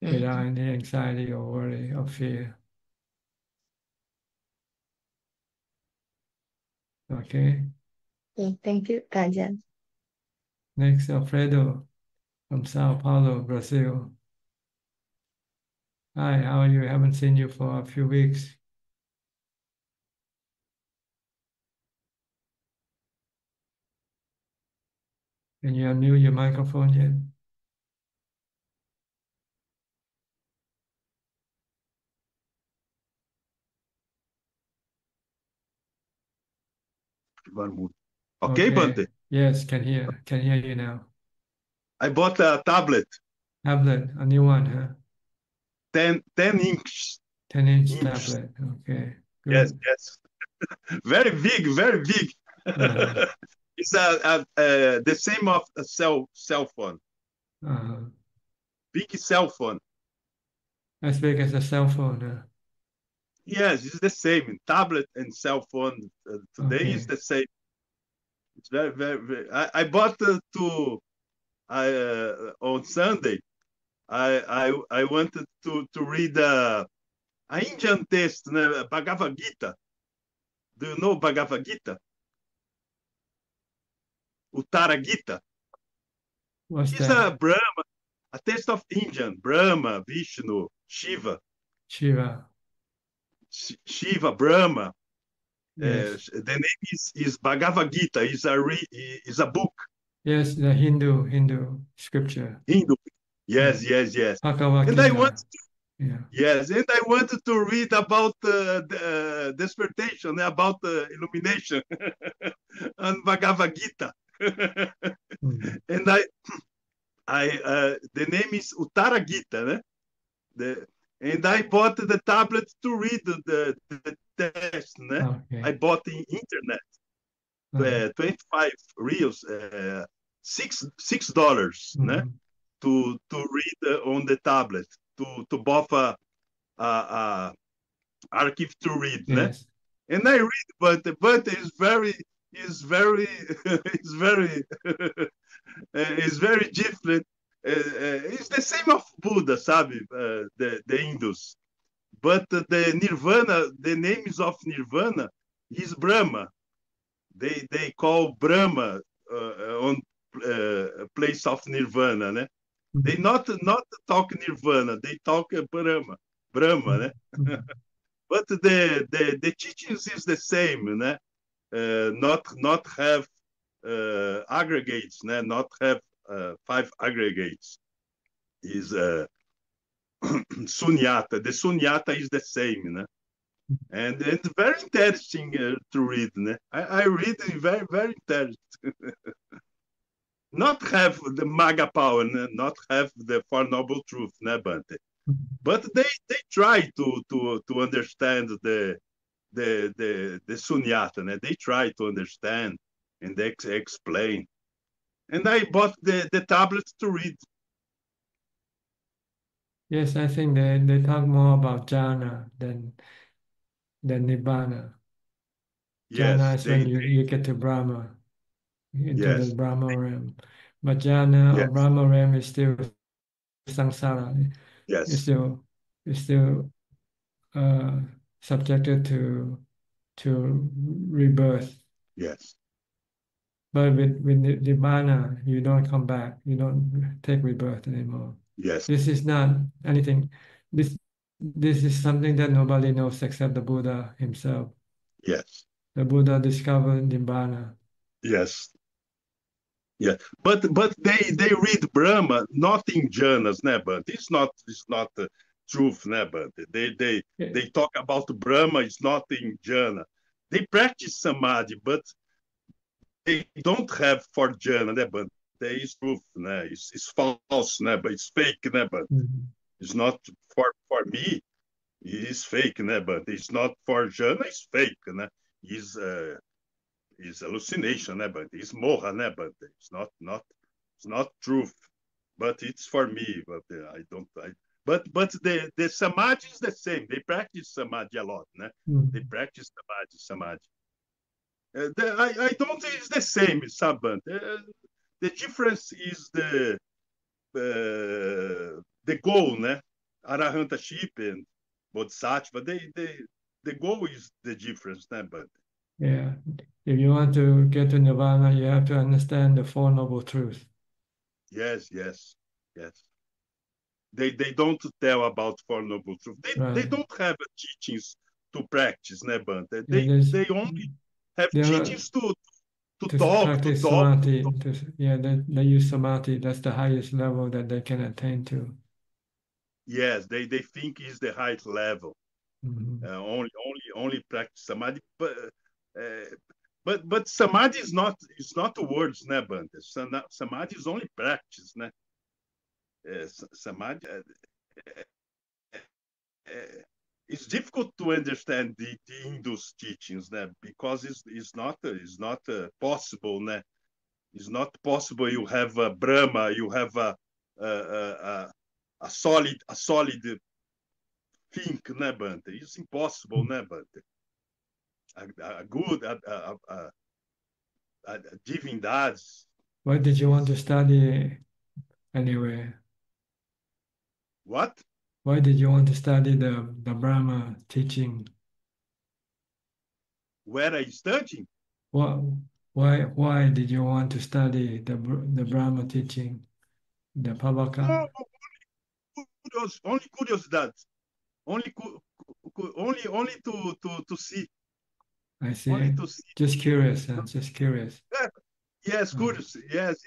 without any anxiety or worry or fear. Okay. Thank you, Ajaan. Next, Alfredo from Sao Paulo, Brazil. Hi, how are you? I haven't seen you for a few weeks. Can you unmute your microphone yet? Okay, Bante. Yes, can hear you now. I bought a tablet. Tablet, a new one, huh? 10 inch. 10-inch tablet. Okay. Good. Yes. Very big, very big. It's the same of a cell phone. Big cell phone. As big as a cell phone, huh? Yes, it's the same. Tablet and cell phone today is the same. It's very, very, very. I bought on Sunday. I wanted to read an Indian text, Bhagavad Gita. Do you know Bhagavad Gita? Uttara Gita. What's It's that? a Brahma, a text of Indian, Brahma, Vishnu, Shiva. Shiva, Brahma. Yes. The name is Bhagavad Gita. Is a book. Yes, the Hindu scripture. Hindu. Yes. Bhagavad And Gita. I want to, yeah. Yes, and I wanted to read about the despertation, about illumination, and Bhagavad Gita. And the name is Uttara Gita, and I bought the tablet to read the text. Okay. I bought in internet, 25 reals, $6, to read on the tablet, to both archive to read. Yes. And I read, but it's very it's very it's very different. It's the same of Buddha, sabe? The Hindus. But the Nirvana, the names of Nirvana is Brahma. They call Brahma on place of Nirvana, né? They not talk Nirvana, they talk Brahma, né? But the teachings is the same, né? Not have aggregates, né? Not have 5 aggregates. Is sunyata. The sunyata is the same, né? And it's very interesting to read, né? I read it very, very interesting. Not have the maga power, né? Not have the Four Noble Truth, né, Bante? But they try to understand the the sunyata, né? They try to understand and they explain. And I bought the tablet to read. Yes, I think they talk more about jhana than nibbana. Jhana Yes, is when you get to Brahma, into the yes, Brahma realm. But jhana or yes, Brahma realm is still samsara. It's yes, still subjected to rebirth. yes, But with nibbana, you don't come back. You don't take rebirth anymore. yes, This is not anything. This is something that nobody knows except the Buddha himself. yes, The Buddha discovered nibbana. yes. Yeah, but they read Brahma not in jhanas, né? But it's not truth, né? But they talk about Brahma. It's not in jhana. They practice samadhi, but they don't have for jhana, né? But there is truth, né? It's false, né? But it's fake, né? But it's not for me. It's fake, né? But it's not for jhana. It's fake, né? Is hallucination, né? But it's moha, né? But it's not truth. But it's for me. But I don't. But the samadhi is the same. They practice samadhi a lot, né? They practice samadhi. I don't think it's the same, Saban. The difference is the goal, né? Arahantaship and Bodhisattva. The goal is the difference, né? But Yeah. If you want to get to nirvana, you have to understand the Four Noble Truths. yes. They don't tell about Four Noble Truths. They don't have teachings to practice, né, Bante? They only have teachings to practice samadhi. They use samadhi. That's the highest level that they can attain to. Yes, they think is the highest level. Only practice samadhi, but samadhi is not words, né, Bante? Samadhi is only practice, né? Samadhi. It's difficult to understand the Hindu's teachings, né? Because it's not possible, né? It's not possible. You have a Brahma, you have a solid think, né, Bante? It's impossible, né, Bante? A good divindades. Why did you want to study anyway? What? Why did you want to study the Brahma teaching? Where are you studying? Why did you want to study the Brahma teaching, the Pavaka? No, only curiosidade. Only to see. I see. Only to see. Just curious, huh? Just curious. Yes, curious. Yes.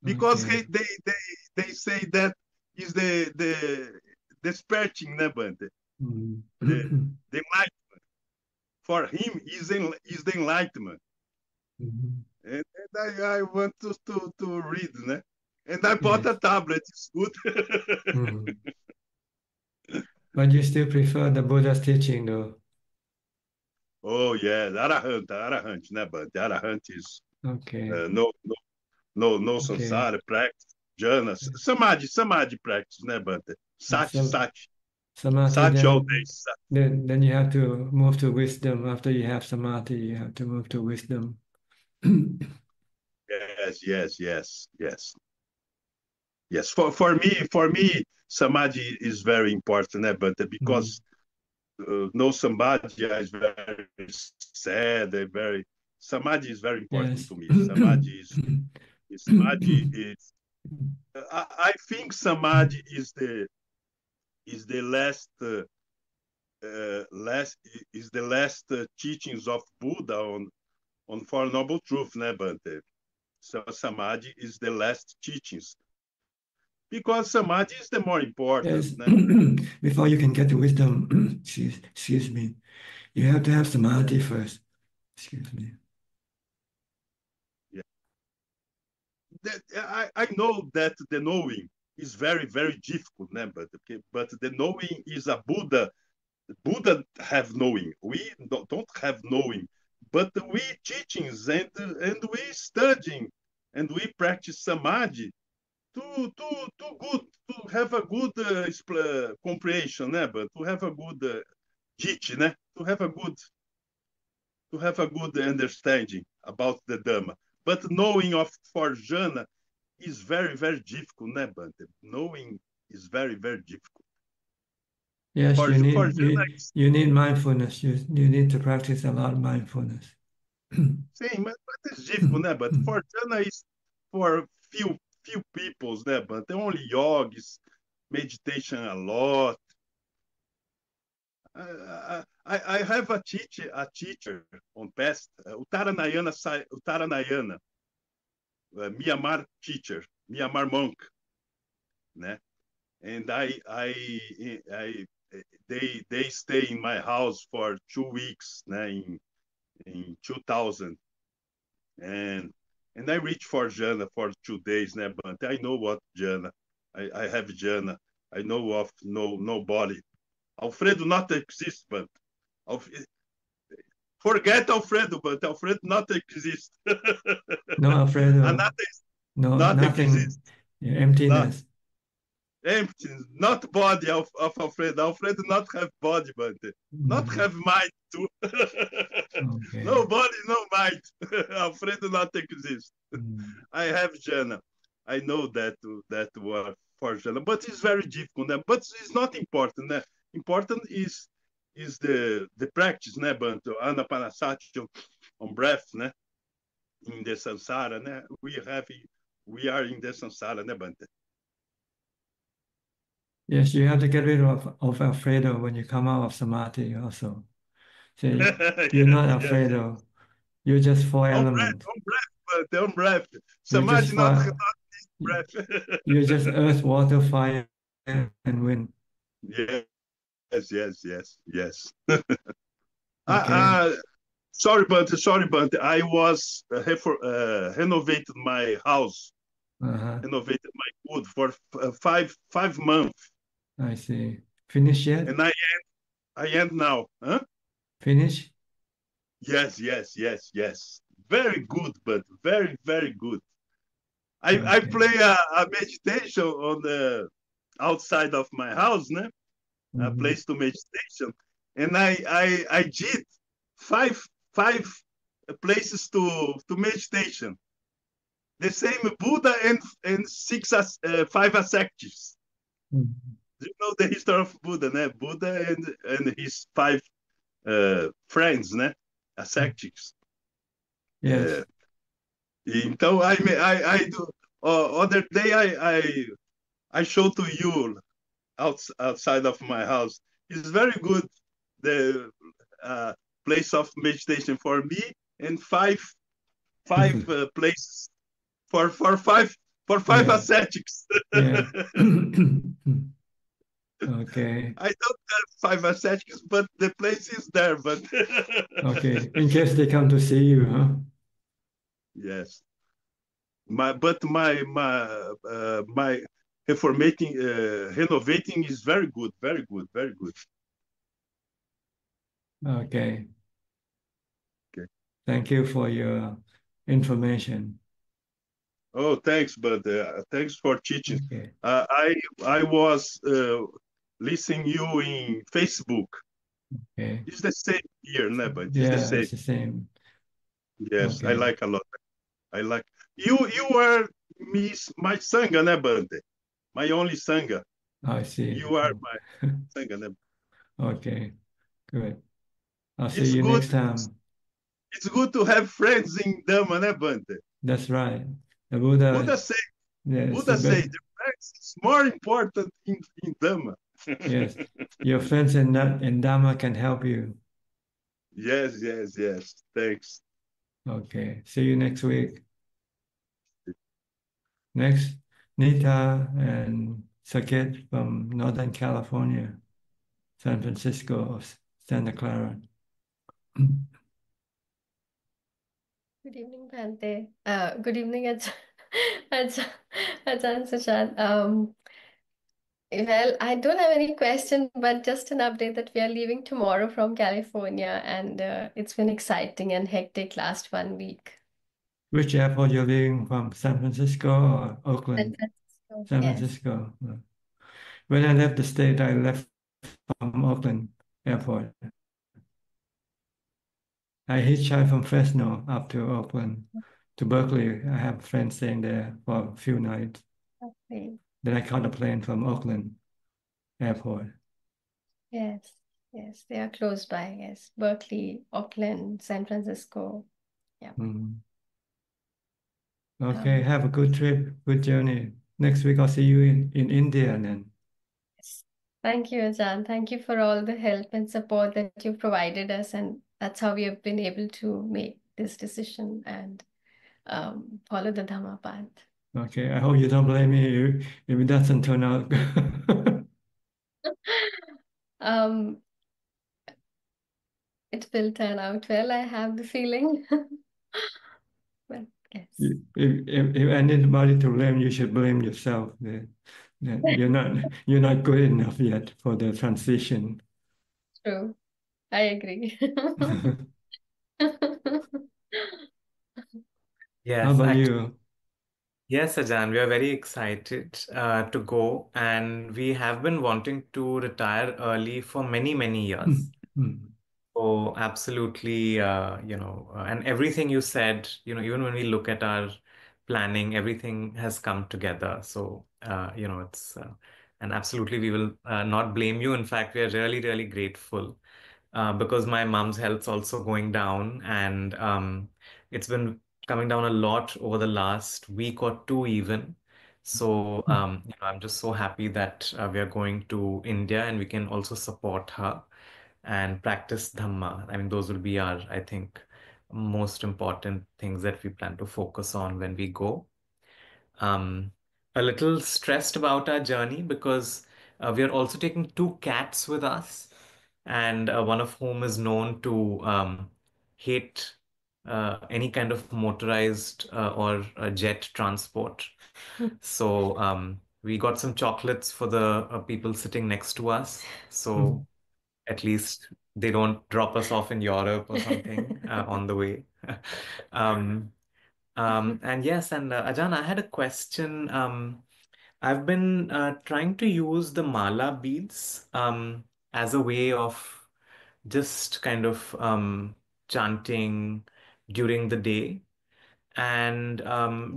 Because Okay. they say that is the desperting, né, Bante? The enlightenment. For him is the enlightenment. And I want to read, né? And I bought a tablet. It's good. But you still prefer the Buddha's teaching, though. Oh yeah, Arahant, né, Bante? Arahant is okay. No samsara practice, jhana, samadhi practice, né, Bante? Sati. Samadhi, Sati all days. Then you have to move to wisdom. After you have samadhi, you have to move to wisdom. Yes. For me, samadhi is very important, né, Bante? Because no samadhi is very sad. Samadhi is very important to me. Samadhi is. I think samadhi is the last teachings of Buddha on Four Noble Truth, né, Bante? So samadhi is the last teachings. Because samadhi is the more important. Yes. Before you can get to wisdom, excuse me, you have to have samadhi first. Excuse me. Yeah. I know that the knowing is very, very difficult, né? But the knowing is a Buddha Buddha have knowing. We don't have knowing, but we teachings and we studying and we practice samadhi to good to have a good comprehension, né? But to have a good jit, né? To have a good understanding about the Dhamma. But knowing of for jhana is very, very difficult, né, Bante? Knowing is very, very difficult. Yes, For you need mindfulness. You need to practice a lot of mindfulness. sim, but it's difficult, né? But for jhana is for few peoples, né? But only yogis, meditation a lot. I have a teacher on past, Utaranayana, Myanmar teacher, Myanmar monk, né? And they stay in my house for 2 weeks, né? In 2000, and I reach for jhana for 2 days, né? But I know what jhana. I have jhana. I know of nobody. Alfredo not exist, but forget Alfredo, but Alfredo not exist. No, Alfredo. Nothing. Exist. Emptiness. Empty, not body of Alfredo. Alfredo not have body, but not have mind too. Okay. No body, no mind. Alfredo not exist. I have jhana. I know that word for jhana, but it's very difficult. But it's not important. Important is the practice, né, Banto? Anapanasati on breath, né? In the samsara, né? We are in the samsara, né, Bante? Yes, you have to get rid of Alfredo when you come out of samadhi also. Say, you're not Alfredo. Yes. You're just four elements. On breath. Samadhi not breath. You're just earth, water, fire, and wind. Yes. Okay. Sorry, but I was renovated my house, renovated my wood for 5 months. I see. Finish yet? And I end now. Huh? Finish? Yes. Very good, but very, very good. I play a meditation on the outside of my house, né? A place to meditation, and I did five places to meditation. The same Buddha and five ascetics. You know the history of Buddha, né? Buddha and his five friends, né? Ascetics. Yes. Então I do. Other day I show to you outside of my house. It's very good. The place of meditation for me and five places for five ascetics. Yeah. Okay. I don't have five ascetics, but the place is there. But okay, in case they come to see you, huh? Yes. My renovating is very good. Okay. Okay. Thank you for your information. Oh, thanks, but thanks for teaching. Okay. I was listening you in Facebook. Okay. It's the same here, né? But it's the same. Yes, okay. I like a lot. I like you are my sangha, né, Bante? My only sangha. I see. You are my sangha, né? Okay, good. I'll see you next time. It's good to have friends in Dhamma, né, Bante? That's right. The Buddha say, yes, Buddha say the friends is more important in Dhamma. Yes, your friends in Dhamma can help you. Yes. Thanks. Okay, see you next week. Next, Nita and Saket from Northern California, San Francisco, Santa Clara. Good evening, Bhante. Good evening, Ajaan Suchart. Well, I don't have any question, but just an update that we are leaving tomorrow from California, and it's been exciting and hectic last 1 week. Which airport you're leaving from? San Francisco or San Oakland? Francisco, San yes. Francisco. When I left the state, I left from Oakland Airport. I hitchhiked from Fresno up to Oakland to Berkeley. I have friends staying there for a few nights. Okay. Then I caught a plane from Oakland Airport. Yes, yes, they are close by. Yes, Berkeley, Auckland, San Francisco. Yeah. Okay, have a good trip, good journey. Next week I'll see you in India then. Thank you, Ajaan. Thank you for all the help and support that you've provided us, and that's how we have been able to make this decision and follow the Dhamma path. Okay, I hope you don't blame me if it doesn't turn out good. Um, it will turn out well, I have the feeling. But yes, If anybody to blame, you should blame yourself. That you're not good enough yet for the transition. true. I agree. How Yes, about actually, you? yes, Ajahn, we are very excited to go, and we have been wanting to retire early for many, many years. Oh, absolutely. And everything you said, even when we look at our planning, everything has come together. So, and absolutely, we will not blame you. In fact, we are really, really grateful because my mom's health's also going down, and it's been coming down a lot over the last week or two, even. So, I'm just so happy that we are going to India and we can also support her and practice Dhamma. I mean, those will be our, I think, most important things that we plan to focus on when we go. Um, a little stressed about our journey because we are also taking two cats with us, and one of whom is known to hate any kind of motorized or jet transport. So we got some chocolates for the people sitting next to us. So at least they don't drop us off in Europe or something on the way. Um, and yes, and Ajahn, I had a question. I've been trying to use the mala beads as a way of just kind of chanting during the day, and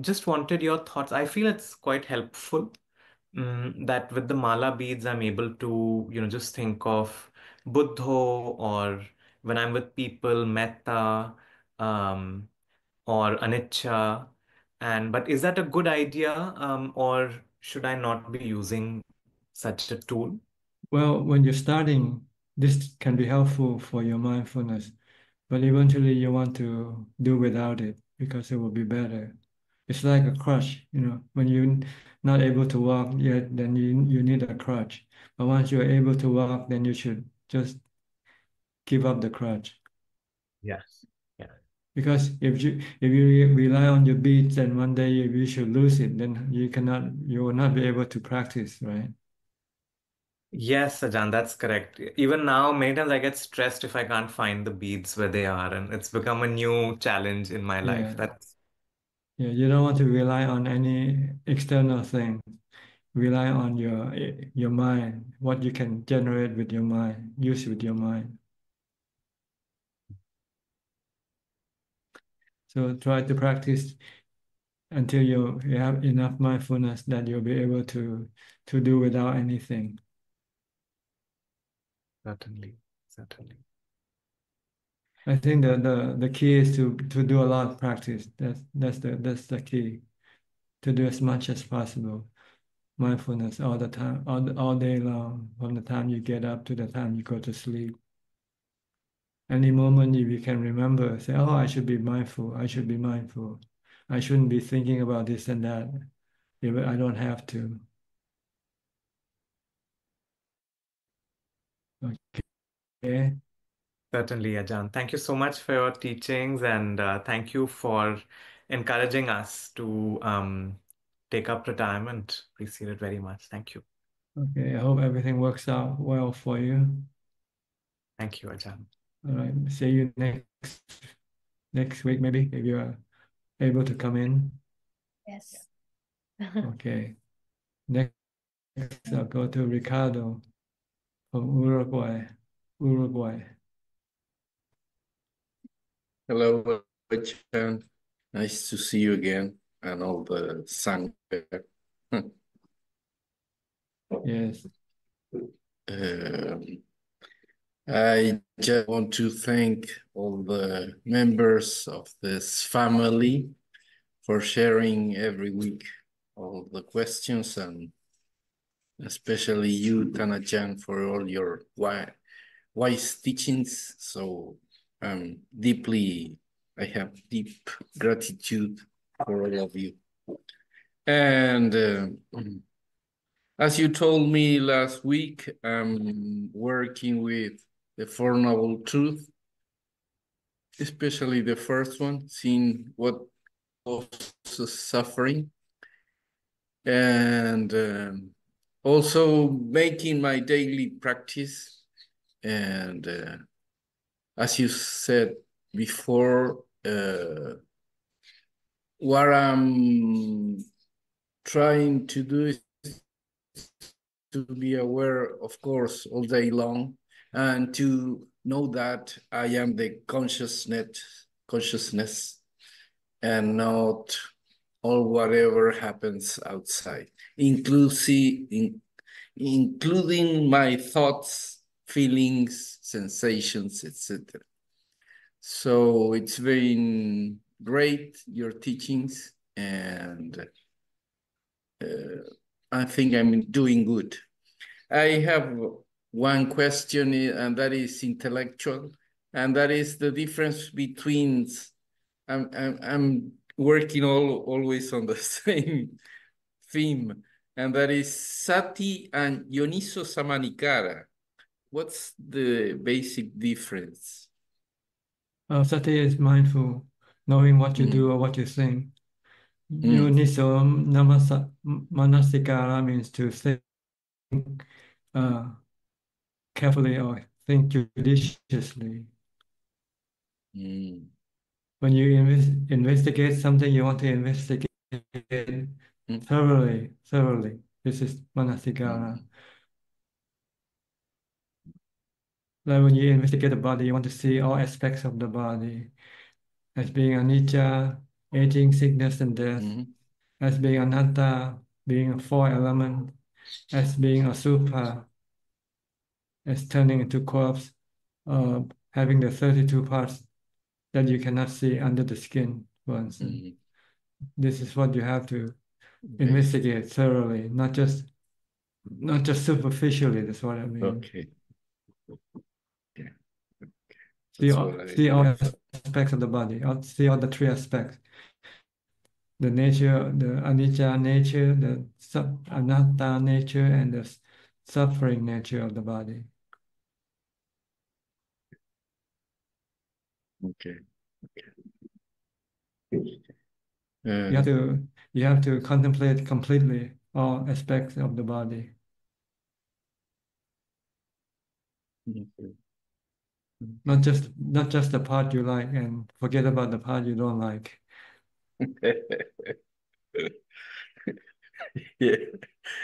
just wanted your thoughts. I feel it's quite helpful that with the mala beads, I'm able to, just think of Buddho, or when I'm with people, metta, um, or anicca. But is that a good idea, or should I not be using such a tool? Well, when you're starting, this can be helpful for your mindfulness, but eventually you want to do without it because it will be better. It's like a crutch, when you're not able to walk yet, then you need a crutch. But once you're able to walk, then you should just give up the crutch. Yes. Yeah. Because if you rely on your beats and one day you should lose it, then you will not be able to practice, right? Yes, Ajahn, that's correct. Even now, many times I get stressed if I can't find the beads where they are, and it's become a new challenge in my life. Yeah. Yeah, you don't want to rely on any external thing. Rely on your mind, what you can generate with your mind, use with your mind. So try to practice until you have enough mindfulness that you'll be able to do without anything. Certainly, certainly. I think the key is to do a lot of practice. That's the key. To do as much as possible. Mindfulness all the time, all day long, from the time you get up to the time you go to sleep. Any moment if you can remember, say, oh, I should be mindful, I should be mindful. I shouldn't be thinking about this and that if I don't have to. Okay. Certainly, Ajahn. Thank you so much for your teachings, and thank you for encouraging us to take up retirement. Appreciate it very much. Thank you. Okay, I hope everything works out well for you. Thank you, Ajahn. All right, see you next week, maybe, if you are able to come in. Yes. Okay. Next, I'll go to Ricardo from Uruguay. Hello, Ajahn. Nice to see you again and all the Sangha. Yes. I just want to thank all the members of this family for sharing every week all the questions, and especially you, Tanajan, for all your wise teachings. So I have deep gratitude for all of you. And as you told me last week, I'm working with the Four Noble Truths, especially the first one, seeing what causes suffering, and also making my daily practice. And as you said before, what I'm trying to do is to be aware, of course, all day long, and to know that I am the consciousness and not all whatever happens outside, including my thoughts, feelings, sensations, etc. So it's been great, your teachings, and I think I'm doing good. I have one question, and that is intellectual, and that is the difference between, I'm working always on the same theme, and that is sati and yoniso samanikara. What's the basic difference? Sati is mindful, knowing what you do or what you think. Yoniso manasikara means to think carefully or think judiciously. When you investigate something, you want to investigate thoroughly. This is manasikara. Like when you investigate the body, you want to see all aspects of the body as being anicca, aging, sickness, and death, as being anatta, being a four element, as being asubha, as turning into corpse, having the 32 parts that you cannot see under the skin, for instance. This is what you have to investigate thoroughly, not just superficially. That's what I mean. Okay. See all aspects of the body. See all the three aspects: the nature, the anicca nature, the anatta nature, and the suffering nature of the body. Okay. You have to contemplate completely all aspects of the body. Not just the part you like and forget about the part you don't like. Yeah,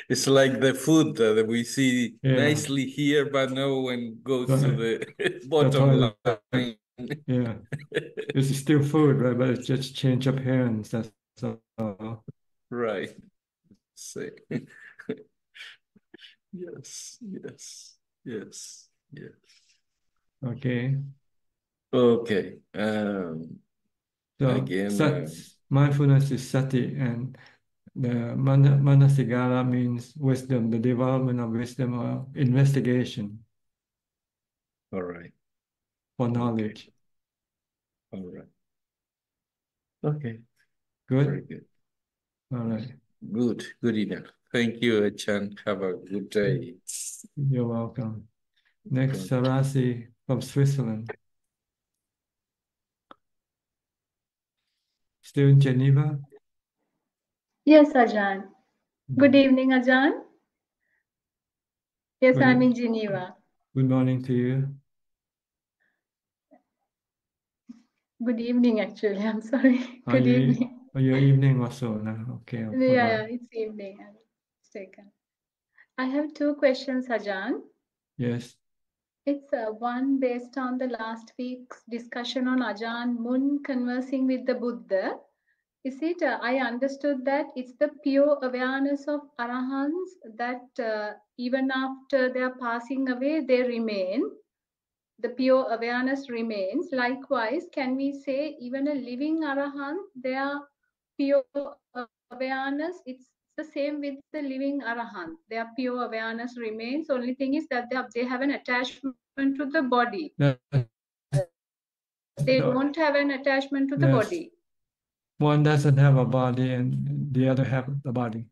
it's like the food that we see nicely here, but no one goes to the bottom line. Yeah, it's still food, right? But it's just change appearance. That's all. Right. Say. Yes. Okay. Okay. So again, mindfulness is sati, and the manasigara means wisdom, the development of wisdom or investigation. All right. For knowledge. Okay. All right. Okay. Good. Very good. All right. Good enough. Thank you, Ajahn. Have a good day. You're welcome. Next, Sarasi from Switzerland. Still in Geneva? Yes, Ajahn. Good evening, Ajahn. Yes, Good, I'm in Geneva. good morning to you. Good evening, actually. I'm sorry. Oh, Good evening. your evening or so now. Okay, Yeah, all yeah, right. it's evening. I'm mistaken. I have two questions, Ajaan. Yes. It's one based on the last week's discussion on Ajahn Mun conversing with the Buddha. Is it, I understood that it's the pure awareness of Arahants that even after their passing away, they remain. The pure awareness remains. Likewise, can we say even a living Arahant, their pure awareness, it's the same with the living Arahant. Their pure awareness remains. Only thing is that they have an attachment to the body. They don't have an attachment to the Yes. body. One doesn't have a body and the other have the body.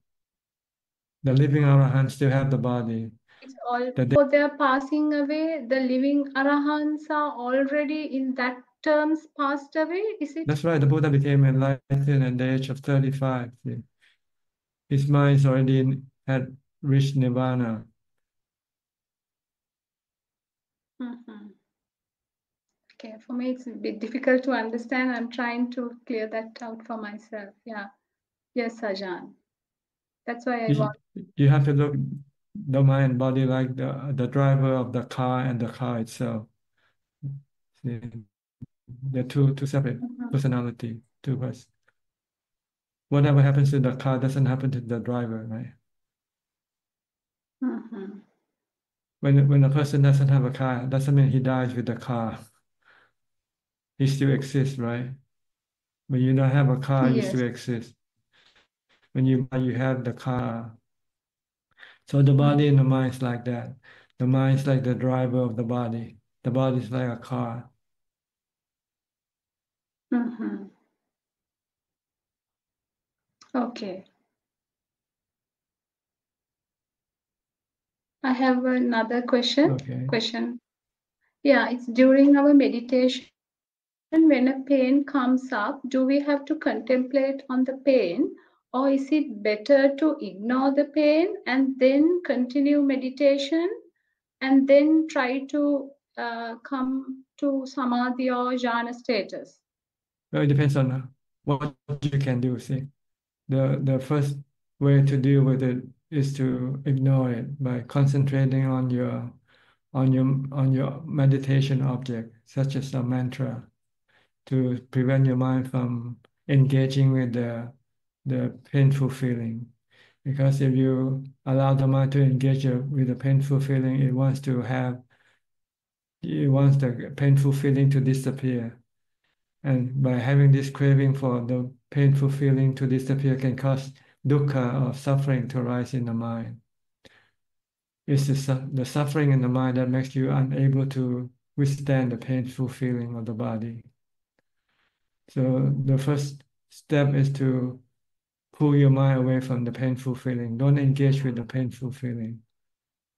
The living Arahant still have the body. It's all for their passing away. The living Arahants are already in that terms passed away. Is it? That's right. The Buddha became enlightened at the age of 35. See. His mind already had reached nirvana. Mhm. Okay, for me it's a bit difficult to understand. I'm trying to clear that out for myself. Yeah. Yes, Ajahn. That's why I want. You have to look the mind and body like the driver of the car and the car itself. See, they're two separate personality, two persons. Whatever happens to the car doesn't happen to the driver, right? Mhm. When a person doesn't have a car, doesn't mean he dies with the car. He still exists, right? When you don't have a car, you Yes. still exist. When you have the car. So the body and the mind is like that. The mind is like the driver of the body. The body is like a car. Mhm. Okay. I have another question. Okay. Yeah, it's during our meditation, when a pain comes up, do we have to contemplate on the pain, or is it better to ignore the pain and then continue meditation and then try to come to samadhi or jhana status? Well, it depends on what you can do. See, the first way to deal with it is to ignore it by concentrating on your meditation object, such as a mantra, to prevent your mind from engaging with the painful feeling. Because if you allow the mind to engage with the painful feeling, it wants the painful feeling to disappear. And by having this craving for the painful feeling to disappear can cause dukkha or suffering to arise in the mind. It's the suffering in the mind that makes you unable to withstand the painful feeling of the body. So the first step is to pull your mind away from the painful feeling. Don't engage with the painful feeling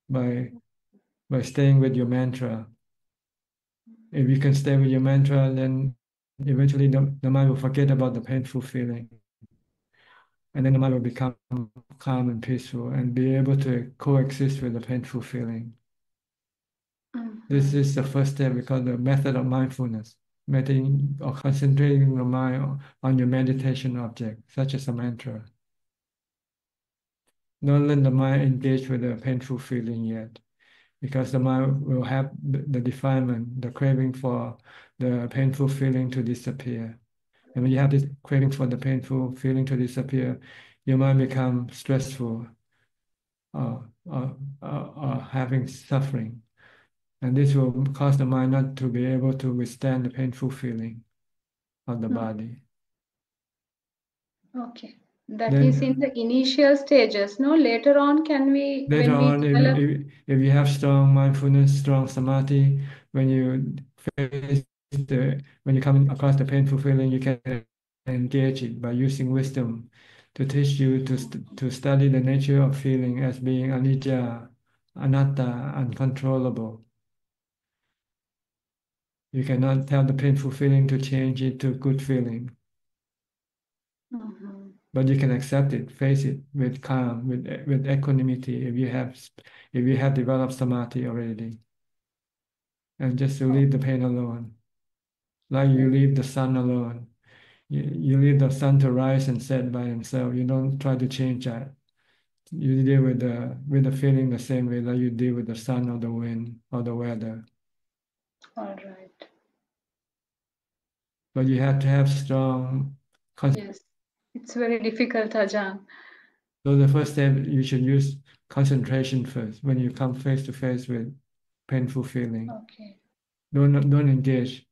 by staying with your mantra. If you can stay with your mantra, then eventually the mind will forget about the painful feeling. And then the mind will become calm and peaceful and be able to coexist with the painful feeling. This is the first step we call the method of mindfulness, meditating or concentrating the mind on your meditation object, such as a mantra. Don't let the mind engage with the painful feeling yet, because the mind will have the defilement, the craving for the painful feeling to disappear. And when you have this craving for the painful feeling to disappear, your mind becomes stressful, having suffering. And this will cause the mind not to be able to withstand the painful feeling of the body. Okay. That Then, is in the initial stages. No, later on, can we, later when we on, develop. if you have strong mindfulness, strong samadhi, when you come across the painful feeling, you can engage it by using wisdom to teach you to study the nature of feeling as being anicca, anatta, uncontrollable. You cannot tell the painful feeling to change it to good feeling. Mhm. but you can accept it, face it with calm, with equanimity if you have developed samadhi already. And just to leave the pain alone. Like you leave the sun alone. You leave the sun to rise and set by himself. You don't try to change that. You deal with the feeling the same way like you deal with the sun or the wind or the weather. All right. But you have to have strong Yes, it's very difficult, Ajahn. So the first step, you should use concentration first when you come face to face with painful feeling. Okay. Don't engage.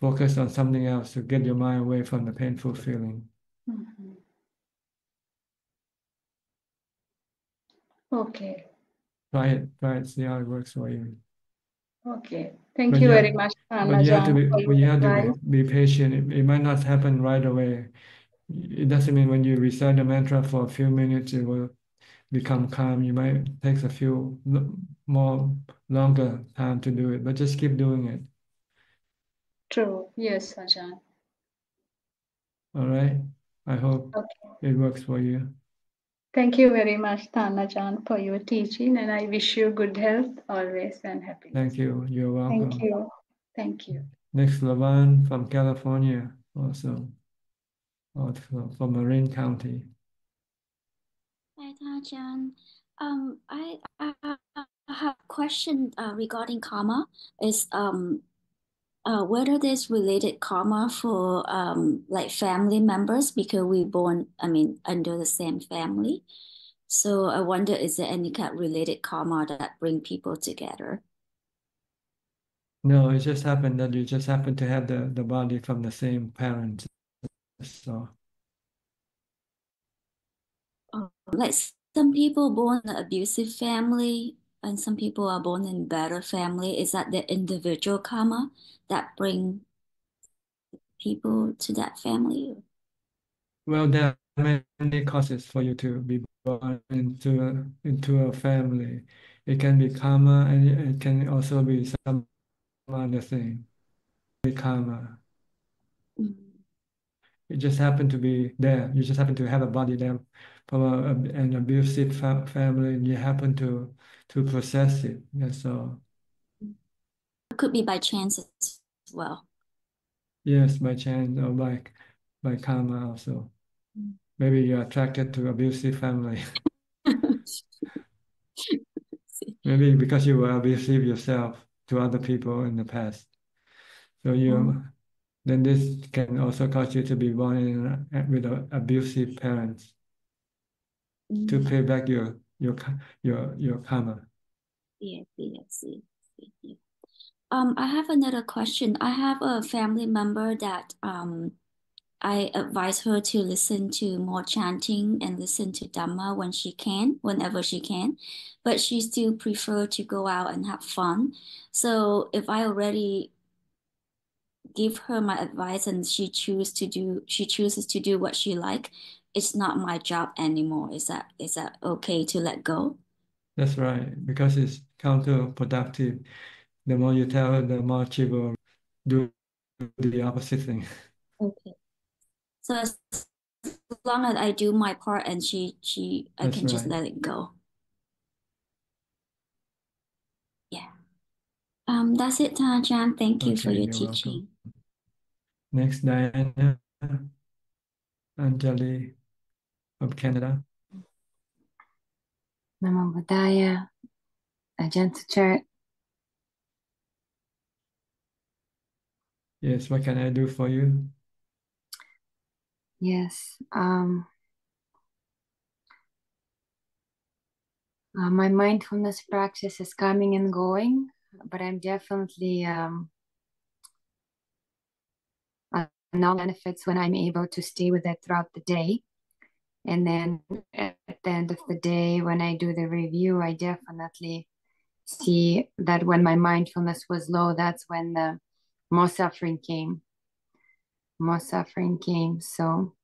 Focus on something else to get your mind away from the painful feeling. Mm-hmm. Okay. Try it, see how it works for you. Okay. Thank But you you very have, much, but you have to Ajahn, be, for but you your have to advice. be patient. It might not happen right away. It doesn't mean when you recite the mantra for a few minutes, it will become calm. You might take a few longer time to do it, but just keep doing it. True. Yes, Ajahn. All right. I hope Okay. it works for you. Thank you very much, Ajahn, for your teaching, and I wish you good health always and happiness. Thank you. You're welcome. Thank you. Thank you. Next, Lavan from California, also, from Marin County. Hi, Ajahn. I have a question regarding karma. Is whether there's related karma for like family members because we born, under the same family. So I wonder, is there any kind of related karma that bring people together? No, it just happened that you just happen to have the body from the same parents. So Like some people born in an abusive family and some people are born in better family. Is that the individual karma that bring people to that family? well, there are many causes for you to be born into a family. It can be karma, and it can also be some other thing. Karma. It just happened to be there. You just happen to have a body there from an abusive family, and you happen to process it. That's all. It could be by chance as well. Yes, by chance or by karma also. Maybe you're attracted to abusive family. Maybe because you were abusive yourself to other people in the past. So then this can also cause you to be born with abusive parents to pay back your karma. Yes. I have another question. I have a family member that I advise her to listen to more chanting and listen to Dhamma whenever she can, but she still prefer to go out and have fun. So if I already give her my advice and she chooses to do what she like, it's not my job anymore. Is that okay to let go? That's right, because it's counterproductive. The more you tell her, the more she will do the opposite thing. Okay. So as long as I do my part and I That's can just right. let it go. Yeah. That's it, Ajahn. Thank you for Okay, your you're teaching. welcome. Next, Diana Anjali from Canada. Namo Buddhaya, Ajaan Suchart. Yes, what can I do for you? Yes, my mindfulness practice is coming and going, but I'm definitely now benefits when I'm able to stay with it throughout the day. And then at the end of the day, when I do the review, I definitely see that when my mindfulness was low, that's when the most suffering came. So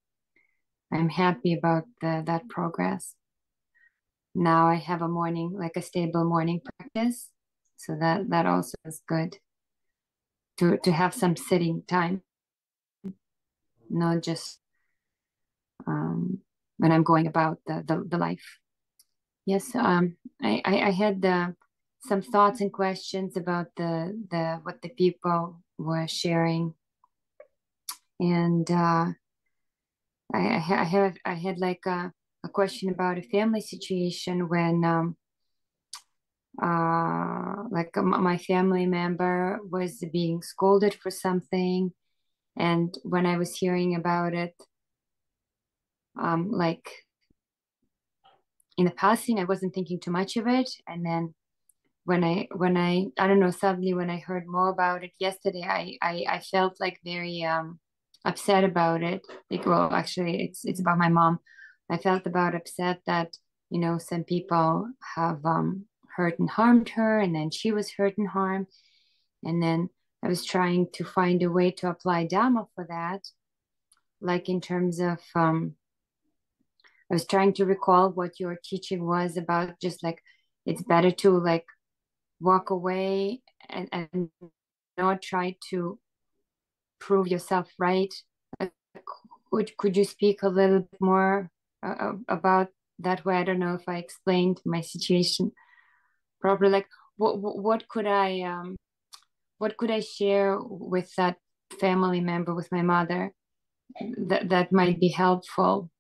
I'm happy about that progress. Now I have a stable morning practice. So that also is good to have some sitting time, not just when I'm going about the life. Yes, I had some thoughts and questions about the what the people were sharing, and I had like a question about a family situation when like my family member was being scolded for something, and when I was hearing about it, like in the passing, I wasn't thinking too much of it, and then when I don't know, suddenly when I heard more about it yesterday, I felt like very upset about it. Like, well, actually, it's about my mom. I felt about upset that, you know, some people have hurt and harmed her, and then she was hurt and harmed, and then I was trying to find a way to apply Dhamma for that, like in terms of I was trying to recall what your teaching was about, just like it's better to like walk away and not try to prove yourself right. Could you speak a little bit more about that way? I don't know if I explained my situation properly. Like what could I share with that family member, with my mother, that might be helpful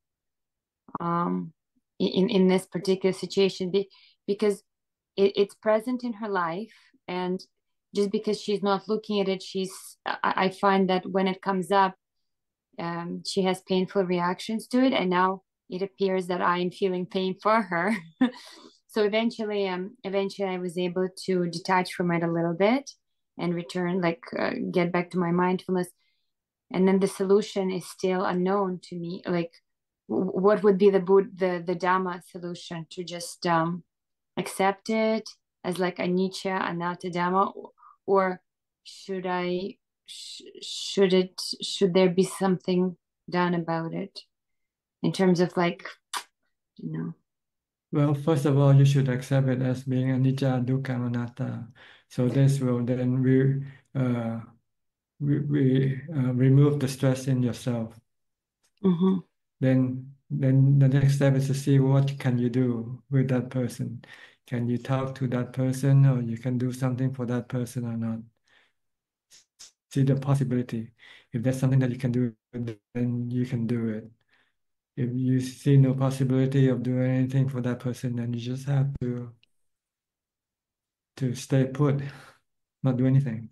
in this particular situation, because it's present in her life, and just because she's not looking at it, I find that when it comes up, she has painful reactions to it, and now it appears that I'm feeling pain for her. So eventually I was able to detach from it a little bit and return, like get back to my mindfulness. And then the solution is still unknown to me. Like, what would be the Dhamma solution? To just accept it as like anicca, anatta, Dhamma, or should there be something done about it in terms of like, you know? Well, first of all, you should accept it as being anicca, dukkha, anatta. So this will then remove the stress in yourself. Mm-hmm. Then the next step is to see what can you do with that person. Can you talk to that person, or you can do something for that person or not? See the possibility. If there's something that you can do, then you can do it. If you see no possibility of doing anything for that person, then you just have to stay put, not do anything.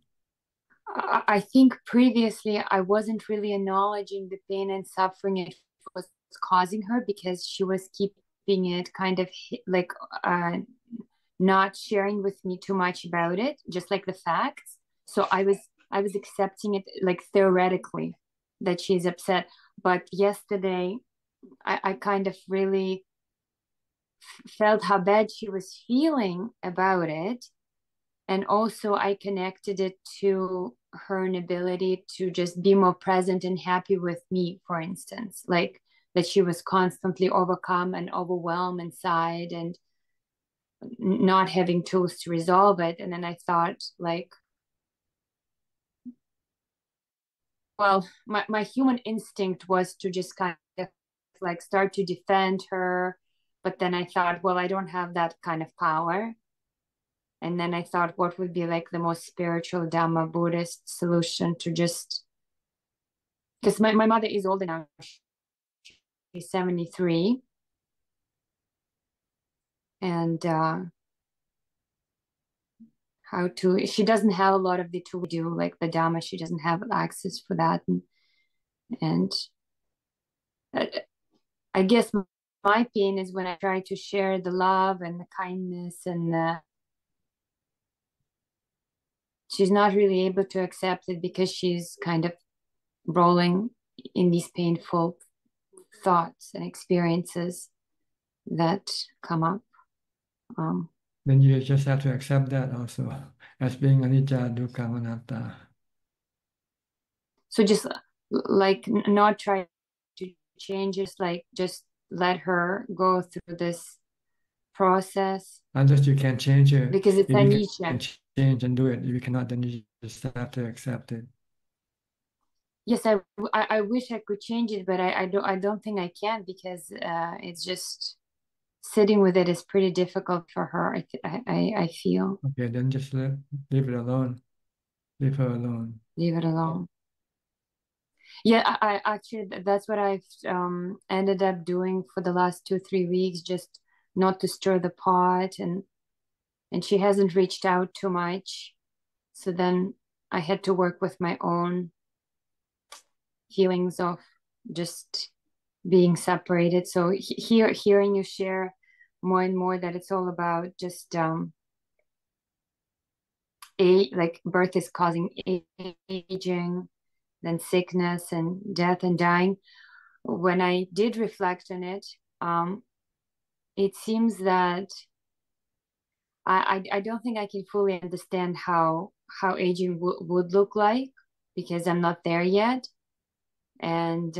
I think previously I wasn't really acknowledging the pain and suffering it was causing her, because she was keeping it kind of like not sharing with me too much about it, just like the facts. So I was accepting it like theoretically that she's upset. But yesterday I kind of really felt how bad she was feeling about it. And also I connected it to her inability to just be more present and happy with me, for instance, like that she was constantly overcome and overwhelmed inside and not having tools to resolve it. And then I thought, like, well, my human instinct was to just kind of like start to defend her. But then I thought, well, I don't have that kind of power. And then I thought, what would be like the most spiritual Dhamma Buddhist solution to just, because my mother is older now, she's 73. And she doesn't have a lot of the tools to do, like the Dhamma, she doesn't have access for that. And I guess my pain is when I try to share the love and the kindness, and she's not really able to accept it because she's kind of rolling in these painful thoughts and experiences that come up. Then you just have to accept that also as being anicca, dukkha, anatta. So just like not try to change it, like just let her go through this process. Unless you can change it. Because it's if you anicca. can change and do it. If you cannot, then you just have to accept it. yes, I wish I could change it, but I don't think I can, because it's just sitting with it is pretty difficult for her. I feel. Okay, then just leave it alone. Leave her alone. Leave it alone. Yeah, I actually, that's what I've ended up doing for the last 2-3 weeks, just not to stir the pot, and she hasn't reached out too much. So then I had to work with my own feelings of just being separated. So hearing you share more and more that it's all about just like birth is causing aging, then sickness and death and dying. When I did reflect on it, it seems that I don't think I can fully understand how aging would look like, because I'm not there yet. And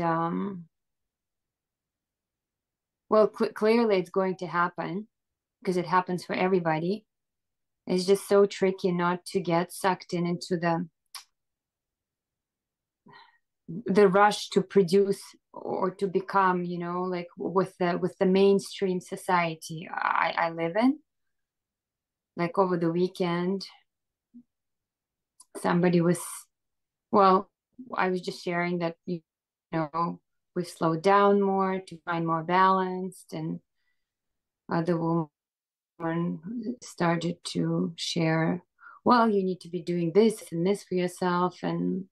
well, clearly it's going to happen, because it happens for everybody. It's just so tricky not to get sucked into the rush to produce or to become, you know, like with the mainstream society I live in. Like over the weekend, somebody was, well, I was just sharing that, you know, we've slowed down more to find more balanced, and other woman started to share, well, you need to be doing this and this for yourself, and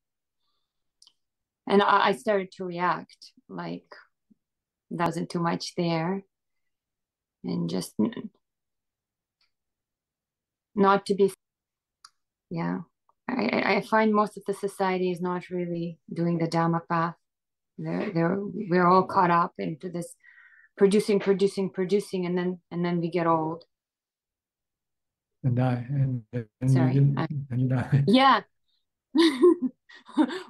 I started to react like that wasn't too much there, and just not to be, yeah. I find most of the society is not really doing the Dhamma path. We're all caught up into this producing, and then we get old and die, and sorry you die. yeah.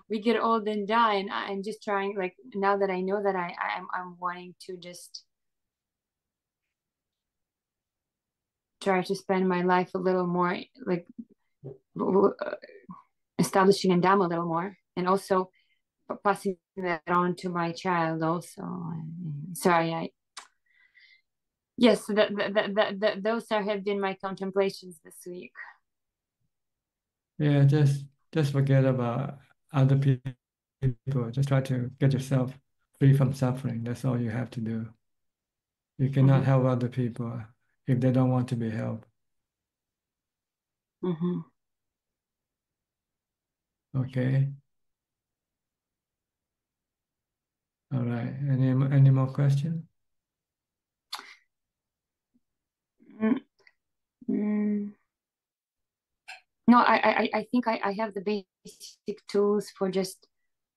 We get old and die, and I'm just trying, like, now that I know that I'm wanting to just try to spend my life a little more, like establishing in Dhamma a little more, and also passing that on to my child also. Sorry, yes, those have been my contemplations this week. Yeah, just forget about other people. Just try to get yourself free from suffering. That's all you have to do. You cannot help other people if they don't want to be helped. Okay. All right. Any more questions? No, I think I have the basic tools for just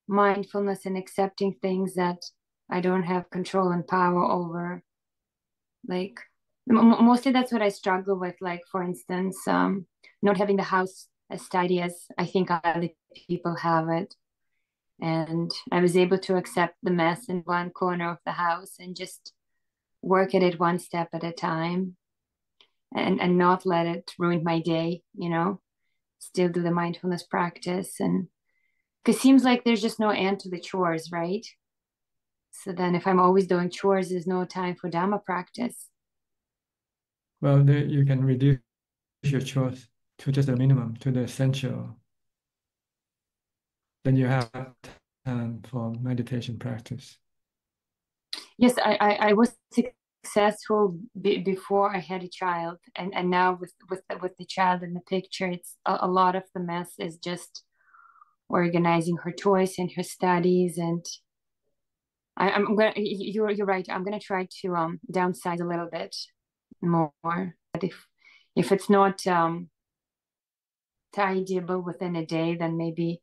mindfulness and accepting things that I don't have control and power over. Like mostly that's what I struggle with. Like, for instance, not having the house as tidy as I think other people have it. And I was able to accept the mess in one corner of the house and just work at it one step at a time, and not let it ruin my day, you know, still do the mindfulness practice. And because it seems like there's just no end to the chores, right? So then if I'm always doing chores, there's no time for Dhamma practice. Well, you can reduce your chores to just a minimum, to the essential. Then you have time for meditation practice. Yes, I was successful before I had a child, and now with the child in the picture, it's a lot of the mess is just organizing her toys and her studies. And I'm gonna, you're right, I'm gonna try to downsize a little bit more. But if it's not tidyable within a day, then maybe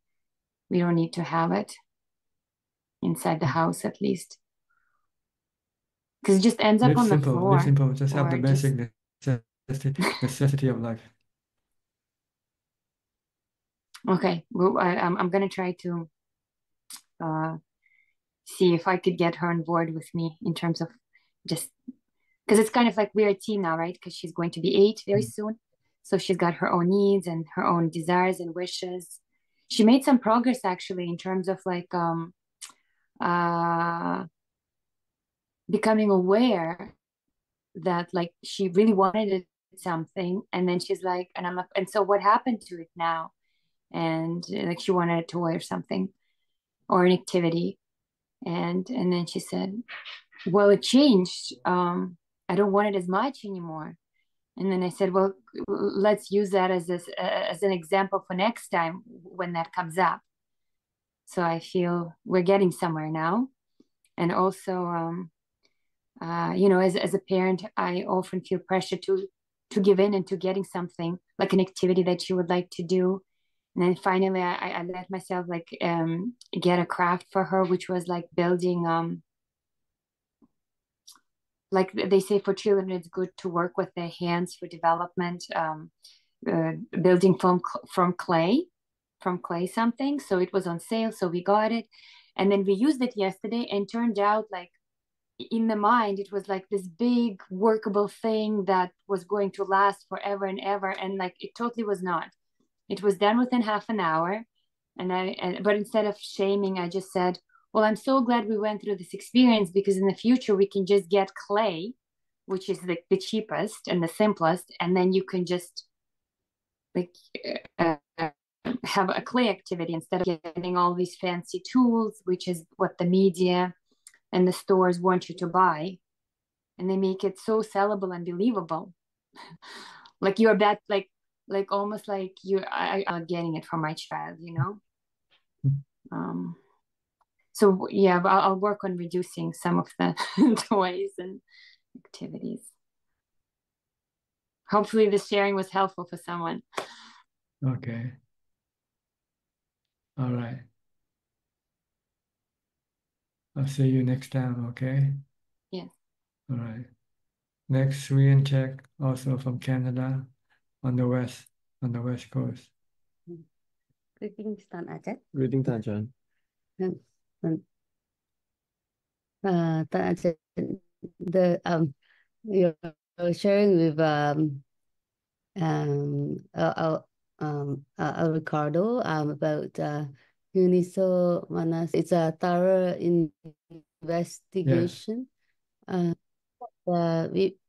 we don't need to have it inside the house, at least, because it just ends up on the floor. Live simple. Just have the basic necessity of life. Okay, well, I'm gonna try to see if I could get her on board with me in terms of just, because it's kind of like we're a team now, right? Because she's going to be 8 very soon, so she's got her own needs and her own desires and wishes. she made some progress actually in terms of like becoming aware that like she really wanted something, and then she's like, and I'm like, and so what happened to it now? And like she wanted a toy or something or an activity, and then she said, well, it changed. I don't want it as much anymore. And then I said, well, let's use that as an example for next time when that comes up. So I feel we're getting somewhere now. And also, you know, as a parent, I often feel pressure to give in into getting something like an activity that she would like to do. And then finally, I let myself like get a craft for her, which was like building. Like they say, for children, it's good to work with their hands for development. Building from clay something. So it was on sale, so we got it, and then we used it yesterday, and turned out like in the mind it was like this big workable thing that was going to last forever and ever, and like it totally was not. It was done within half an hour, but instead of shaming, I just said, well, I'm so glad we went through this experience, because in the future we can just get clay, which is the cheapest and the simplest, and then you can just like have a clay activity instead of getting all these fancy tools, which is what the media and the stores want you to buy, and they make it so sellable and believable. Like you're bad, like almost like I'm getting it for my child, you know. So yeah, I'll work on reducing some of the toys and activities. Hopefully this sharing was helpful for someone. Okay. All right. I'll see you next time, okay? Yes. All right. Next, Korean check, also from Canada, on the west coast. Greetings, Tan Ajahn. Greeting, Ajahn. Tan Ajahn, you're sharing with Ricardo about Uniso Manas. It's a thorough investigation.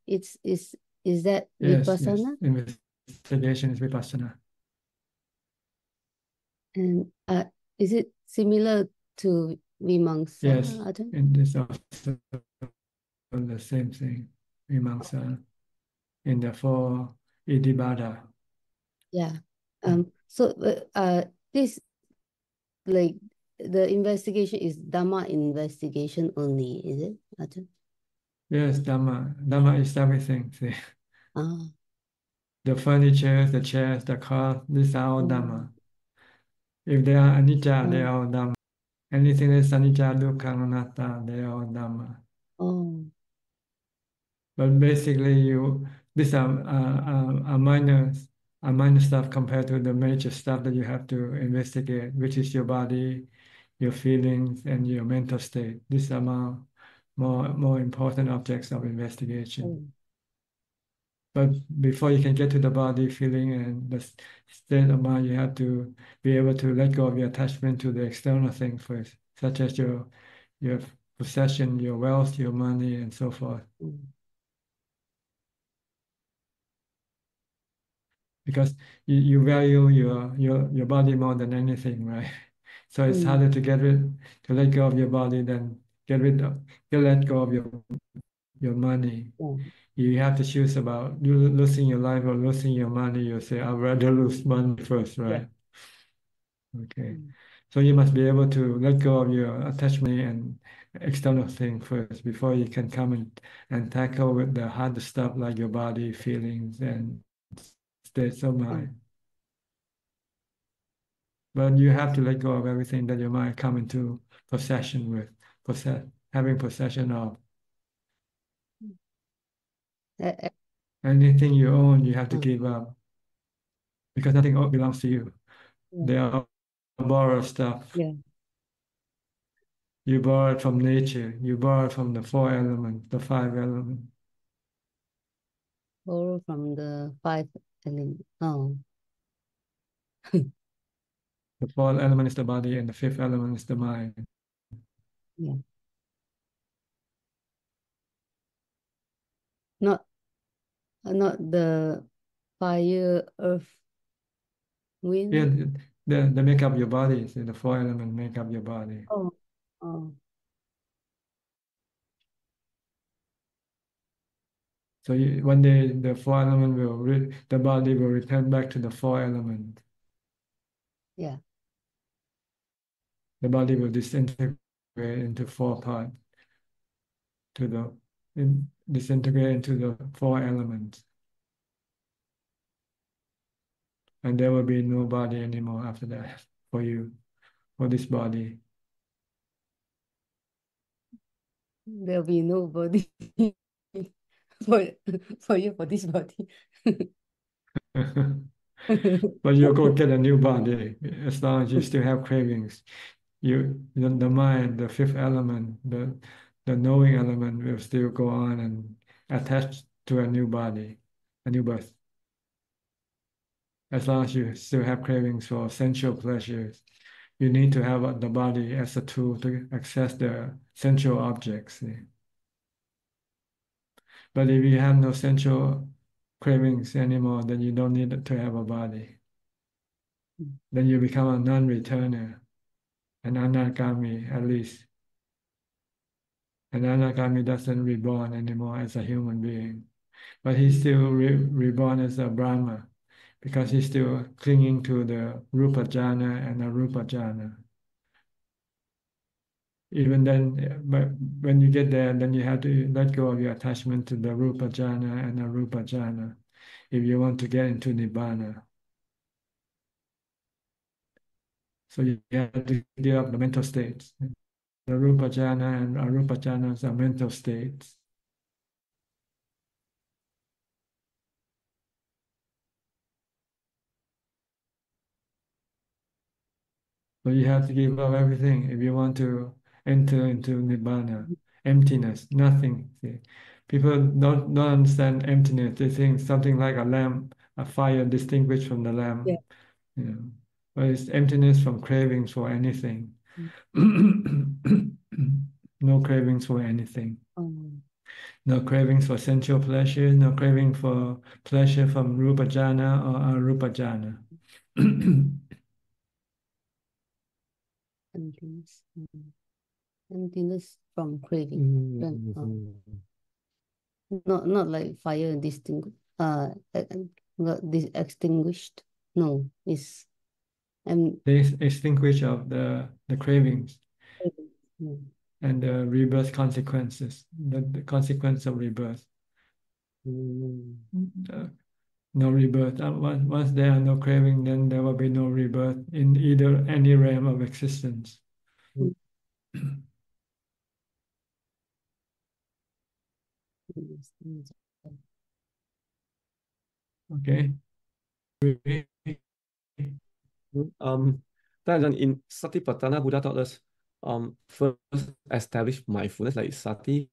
Yes. Is that Yes, Vipassana? yes. Investigation is Vipassana. And is it similar to Vimangsa, Yes, Ajahn? and it's also the same thing, Vimangsa, in the four Iddhibada. Yeah. So this, like, the investigation is Dhamma investigation only, is it, Ajahn? Yes, Dhamma. Dhamma is everything. See, Ah. the furniture, the chairs, the car, these are all Oh. Dhamma. If they are anicca, they are all Dhamma. Anything that's anicca, dukkha, anatta, they are all Dhamma. Oh. But basically, these are minor stuff compared to the major stuff that you have to investigate, which is your body, your feelings, and your mental state. These are more important objects of investigation. Oh. But before you can get to the body, feeling, and the state of mind, you have to be able to let go of your attachment to the external thing first, such as your possession, your wealth, your money, and so forth. Because you value your body more than anything, right? So it's harder to let go of your body than let go of your money. You have to choose about losing your life or losing your money. You say, I'd rather lose money first, right? Okay. So you must be able to let go of your attachment and external thing first before you can come and tackle with the harder stuff like your body, feelings, and states of mind. But you have to let go of everything that your mind come into possession with, having possession of. Anything you own, you have to give up because nothing belongs to you. They are borrowed stuff. Yeah. You borrow it from nature. You borrow it from the four elements, the five elements. Borrow from the five elements. Oh. The fourth element is the body, and the fifth element is the mind. Yeah. Not the fire, earth, wind. Yeah, they make up your body. See, the four elements make up your body. Oh, oh. So one day the four element the body will return back to the four element. Yeah. The body will disintegrate into four parts. Disintegrate into the four elements. And there will be no body anymore after that for you, for this body. There'll be no body for you for this body. But you go get a new body as long as you still have cravings. The mind, the fifth element, the knowing element will still go on and attach to a new body, a new birth. As long as you still have cravings for sensual pleasures, you need to have the body as a tool to access the sensual objects. See? But if you have no sensual cravings anymore, then you don't need to have a body. Then you become a non-returner, an anagami at least. An anagami doesn't reborn anymore as a human being, but he's still reborn as a Brahma because he's still clinging to the rupa jhana and arupa jhana. Even then, but when you get there, then you have to let go of your attachment to the rupa jhana and arupa jhana if you want to get into nibbana. So you have to give up the mental states. The rupa jhana and arupa jhanas are mental states. So you have to give up everything if you want to enter into nibbana, emptiness, nothing. See? People don't understand emptiness. They think something like a lamp, a fire distinguished from the lamp. Yeah. You know, but it's emptiness from cravings for anything. No cravings for anything. No cravings for sensual pleasure, no craving for pleasure from rupa jhana or arupa jhana. Emptiness. Emptiness from craving. Not like fire extinguished. No, it's They extinguish of the cravings and the rebirth consequences, the consequence of rebirth. No rebirth. Once there are no craving, then there will be no rebirth in either any realm of existence. Okay. In Satipatthana, Buddha taught us first establish mindfulness like sati,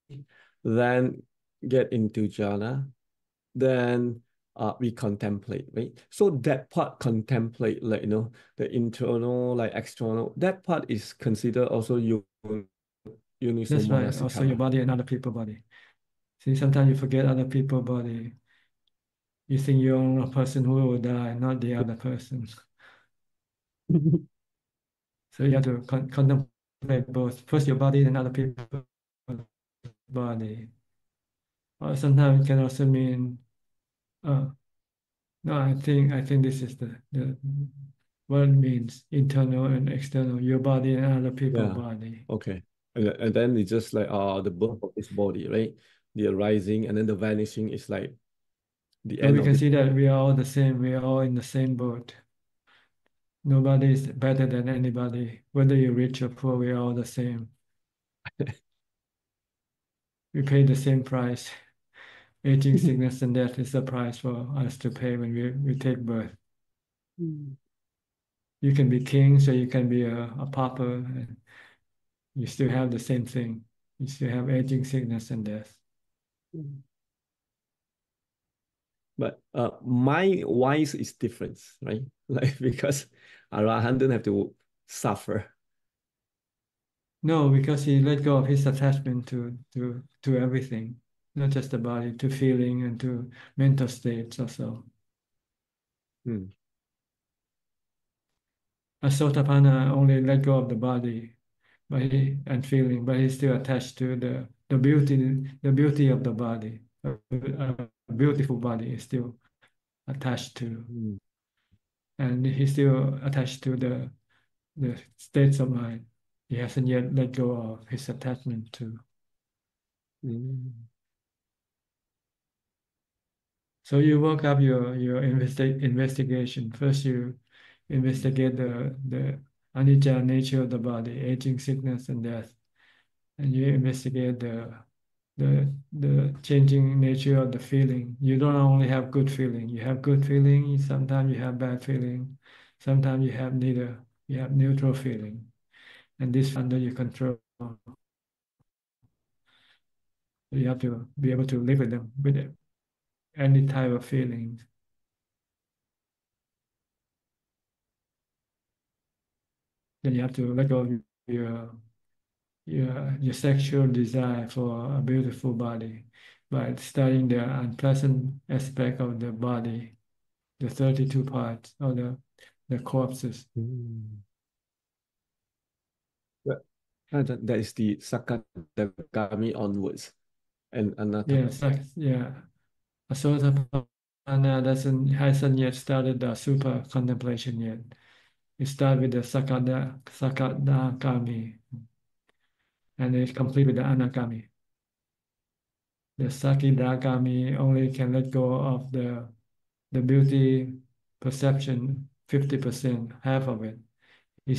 then get into jhana, then we contemplate, right? So that part contemplate, like the internal, like external, that part is considered also That's right. Also your body and other people's body. See, sometimes you forget other people's body. You think you're a person who will die, not the other person. So you have to contemplate both. First your body and other people's body. Or sometimes it can also mean, no, I think this is the what it means, internal and external, your body and other people's body. Okay. And then it's just like the birth of this body, right? The arising and then the vanishing is like the So end we of can it. see that we are all the same. We are all in the same boat. Nobody is better than anybody. Whether you're rich or poor, we are all the same. We pay the same price. Aging, sickness, and death is the price for us to pay when we take birth. You can be king, so you can be a pauper, and you still have the same thing. You still have aging, sickness, and death. But my wise is different, right? Like because Arahant don't have to suffer. No, because he let go of his attachment to everything, not just the body, to feeling and to mental states also. A Sotapanna only let go of the body, and feeling, but he's still attached to the beauty of the body. A beautiful body is still attached to, and he's still attached to the states of mind. He hasn't yet let go of his attachment to. So you work up your investigation. First, you investigate the anicca nature of the body, aging, sickness, and death, and you investigate the changing nature of the feeling. You don't only have good feeling. You have good feeling. Sometimes you have bad feeling. Sometimes you have neither. You have neutral feeling, and this under your control. You have to be able to live with them, with any type of feelings. Then you have to let go of your sexual desire for a beautiful body by studying the unpleasant aspect of the body, the 32 parts or the corpses. That is the Sakadagami onwards, and Anatta. Yeah. Asotapanna hasn't yet started the super contemplation yet. It starts with the Sakadagami, and it's complete with the Anagami. The Sakadagami only can let go of the beauty perception 50%, half of it. He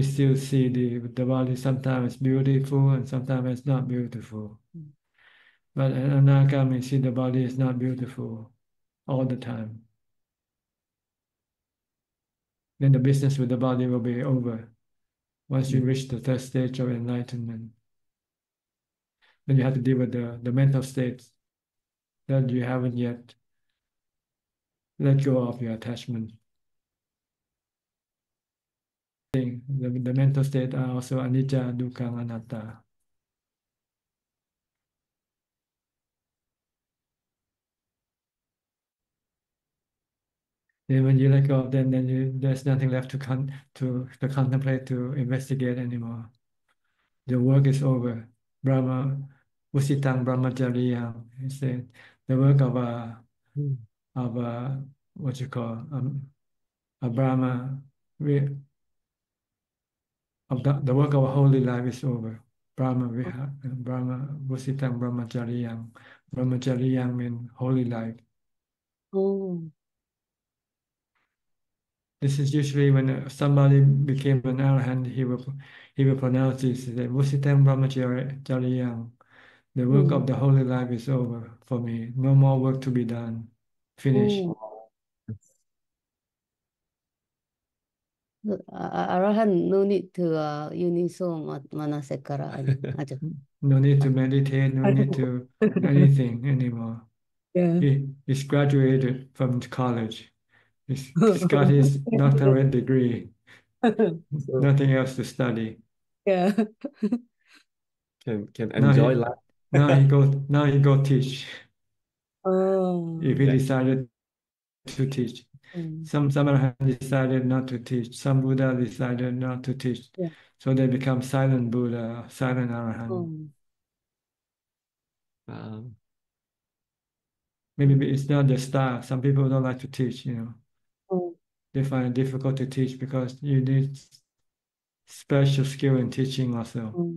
still see the body sometimes beautiful and sometimes it's not beautiful. But an anagami see the body is not beautiful all the time. Then the business with the body will be over once you reach the third stage of enlightenment. Then you have to deal with the mental states that you haven't yet let go of your attachment. The mental state are also anicca, dukkha, anatta. Then when you let go of them, there's nothing left to contemplate, to investigate anymore. The work is over. Brahma, Usitang Brahmacharya, he said, the work of a what you call a Brahma, the work of a holy life is over. Brahma Usitang Brahmacharya. Brahmacharya means holy life. This is usually when somebody became an arahant, he will pronounce this. Vusitam brahmacharya. The work of the holy life is over for me. No more work to be done. Finished. Arahan, no need to uniso manasekara. No need to meditate, no need to anything anymore. Yeah. He's graduated from college. He's got his doctorate degree. Nothing else to study. Yeah. Can enjoy life. Now he go teach. If he decided to teach. Some Arahants decided not to teach. Some Buddha decided not to teach. Yeah. So they become silent Buddha, silent Arahant. Maybe it's not their style. Some people don't like to teach, They find it difficult to teach because you need special skill in teaching also.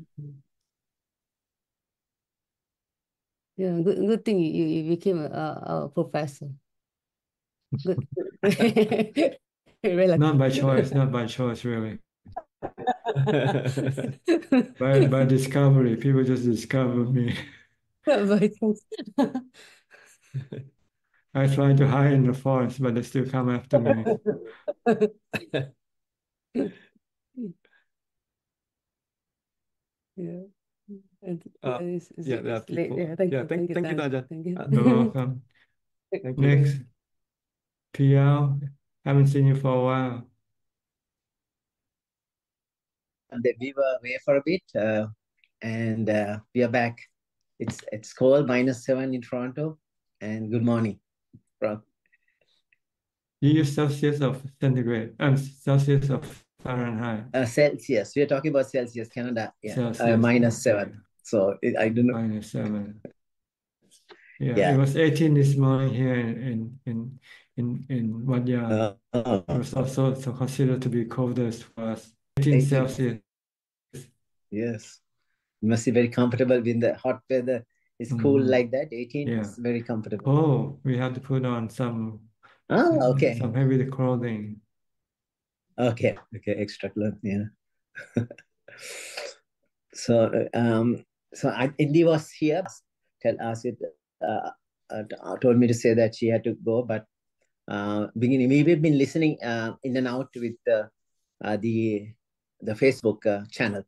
Yeah, good thing you became a professor. Good. Not by choice, really. by discovery, people just discover me. By choice. I try to hide in the forest, but they still come after me. Yeah. There are people. Yeah, thank you, thank you, Tan. Ajahn. Thank you. You're welcome. Thank you. Next, Piao. Haven't seen you for a while. We were away for a bit, and we are back. It's cold, -7 in Toronto, and good morning. You use Celsius of centigrade, Celsius of Fahrenheit. Celsius. We are talking about Celsius, Canada. Yeah, Celsius, -7. okay. So I don't know. -7. Yeah, Yeah. it was 18 this morning here in Wadya. It was also considered to be coldest for us. 18 Celsius. Yes. You must be very comfortable in the hot weather. It's cool like that. 18 Yeah. is very comfortable. Oh, we have to put on some okay. some heavy clothing. Okay, extra clothes, yeah. So Indy was here, tell us it, told me to say that she had to go, but we've been listening in and out with the Facebook channel,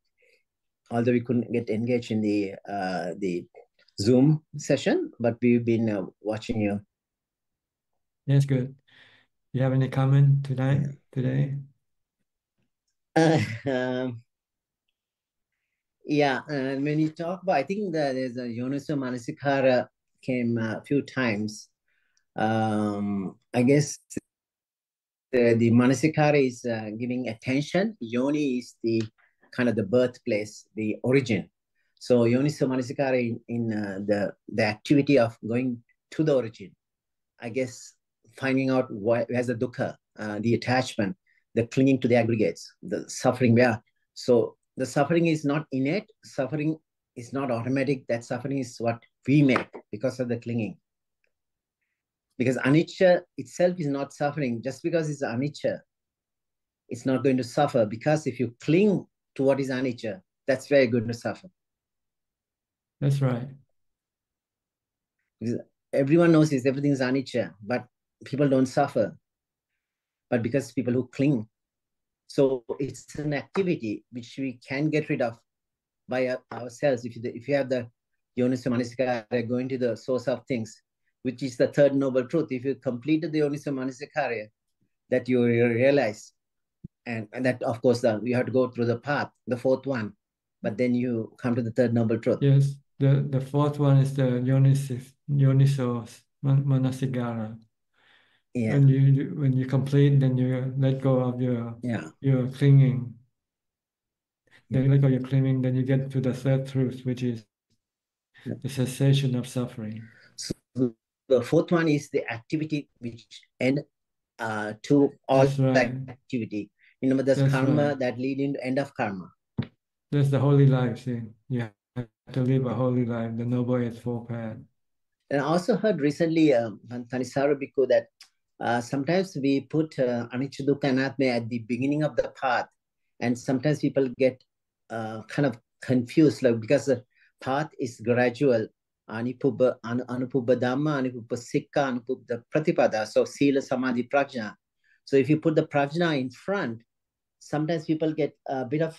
although we couldn't get engaged in the Zoom session, but we've been watching you. That's good. You have any comment today? Yeah, and when you talk about, I think that there's a Yoniso Manasikara came a few times. I guess the Manasikara is giving attention. Yoni is the kind of the birthplace, the origin. So Yoniso Manasikara in the activity of going to the origin. I guess finding out where's the dukkha, the attachment, the clinging to the aggregates, the suffering where. So the suffering is not innate, suffering is not automatic, that suffering is what we make because of the clinging. Because anicca itself is not suffering. Just because it's anicca, it's not going to suffer. Because if you cling to what is anicca, that's where you're going to suffer. That's right. Because everyone knows everything is anicca, but people don't suffer. But because people who cling. So it's an activity which we can get rid of by ourselves. If you have the Yoniso Manasikara, going to the source of things, which is the third noble truth. If you completed the Yoniso Manasikara, that you realize, and that of course you have to go through the path, the fourth one, but then you come to the third noble truth. Yes, the fourth one is the Yoniso Manasikara. Yeah. When you complete, then you let go of your clinging. Then you let go of your clinging, then you get to the third truth, which is the cessation of suffering. So the fourth one is the activity which end to all activity. You know, there's karma that lead into end of karma. That's the holy life. See, you have to live a holy life, the Noble Eightfold Path. And I also heard recently, Thanisaro Bhikkhu, that sometimes we put anicca dukkha anatma at the beginning of the path, and sometimes people get kind of confused, like because the path is gradual. Anupubba dhamma, anupubba sikha, anupubba pratipada. So sila, samadhi, prajna. So if you put the prajna in front, sometimes people get a bit of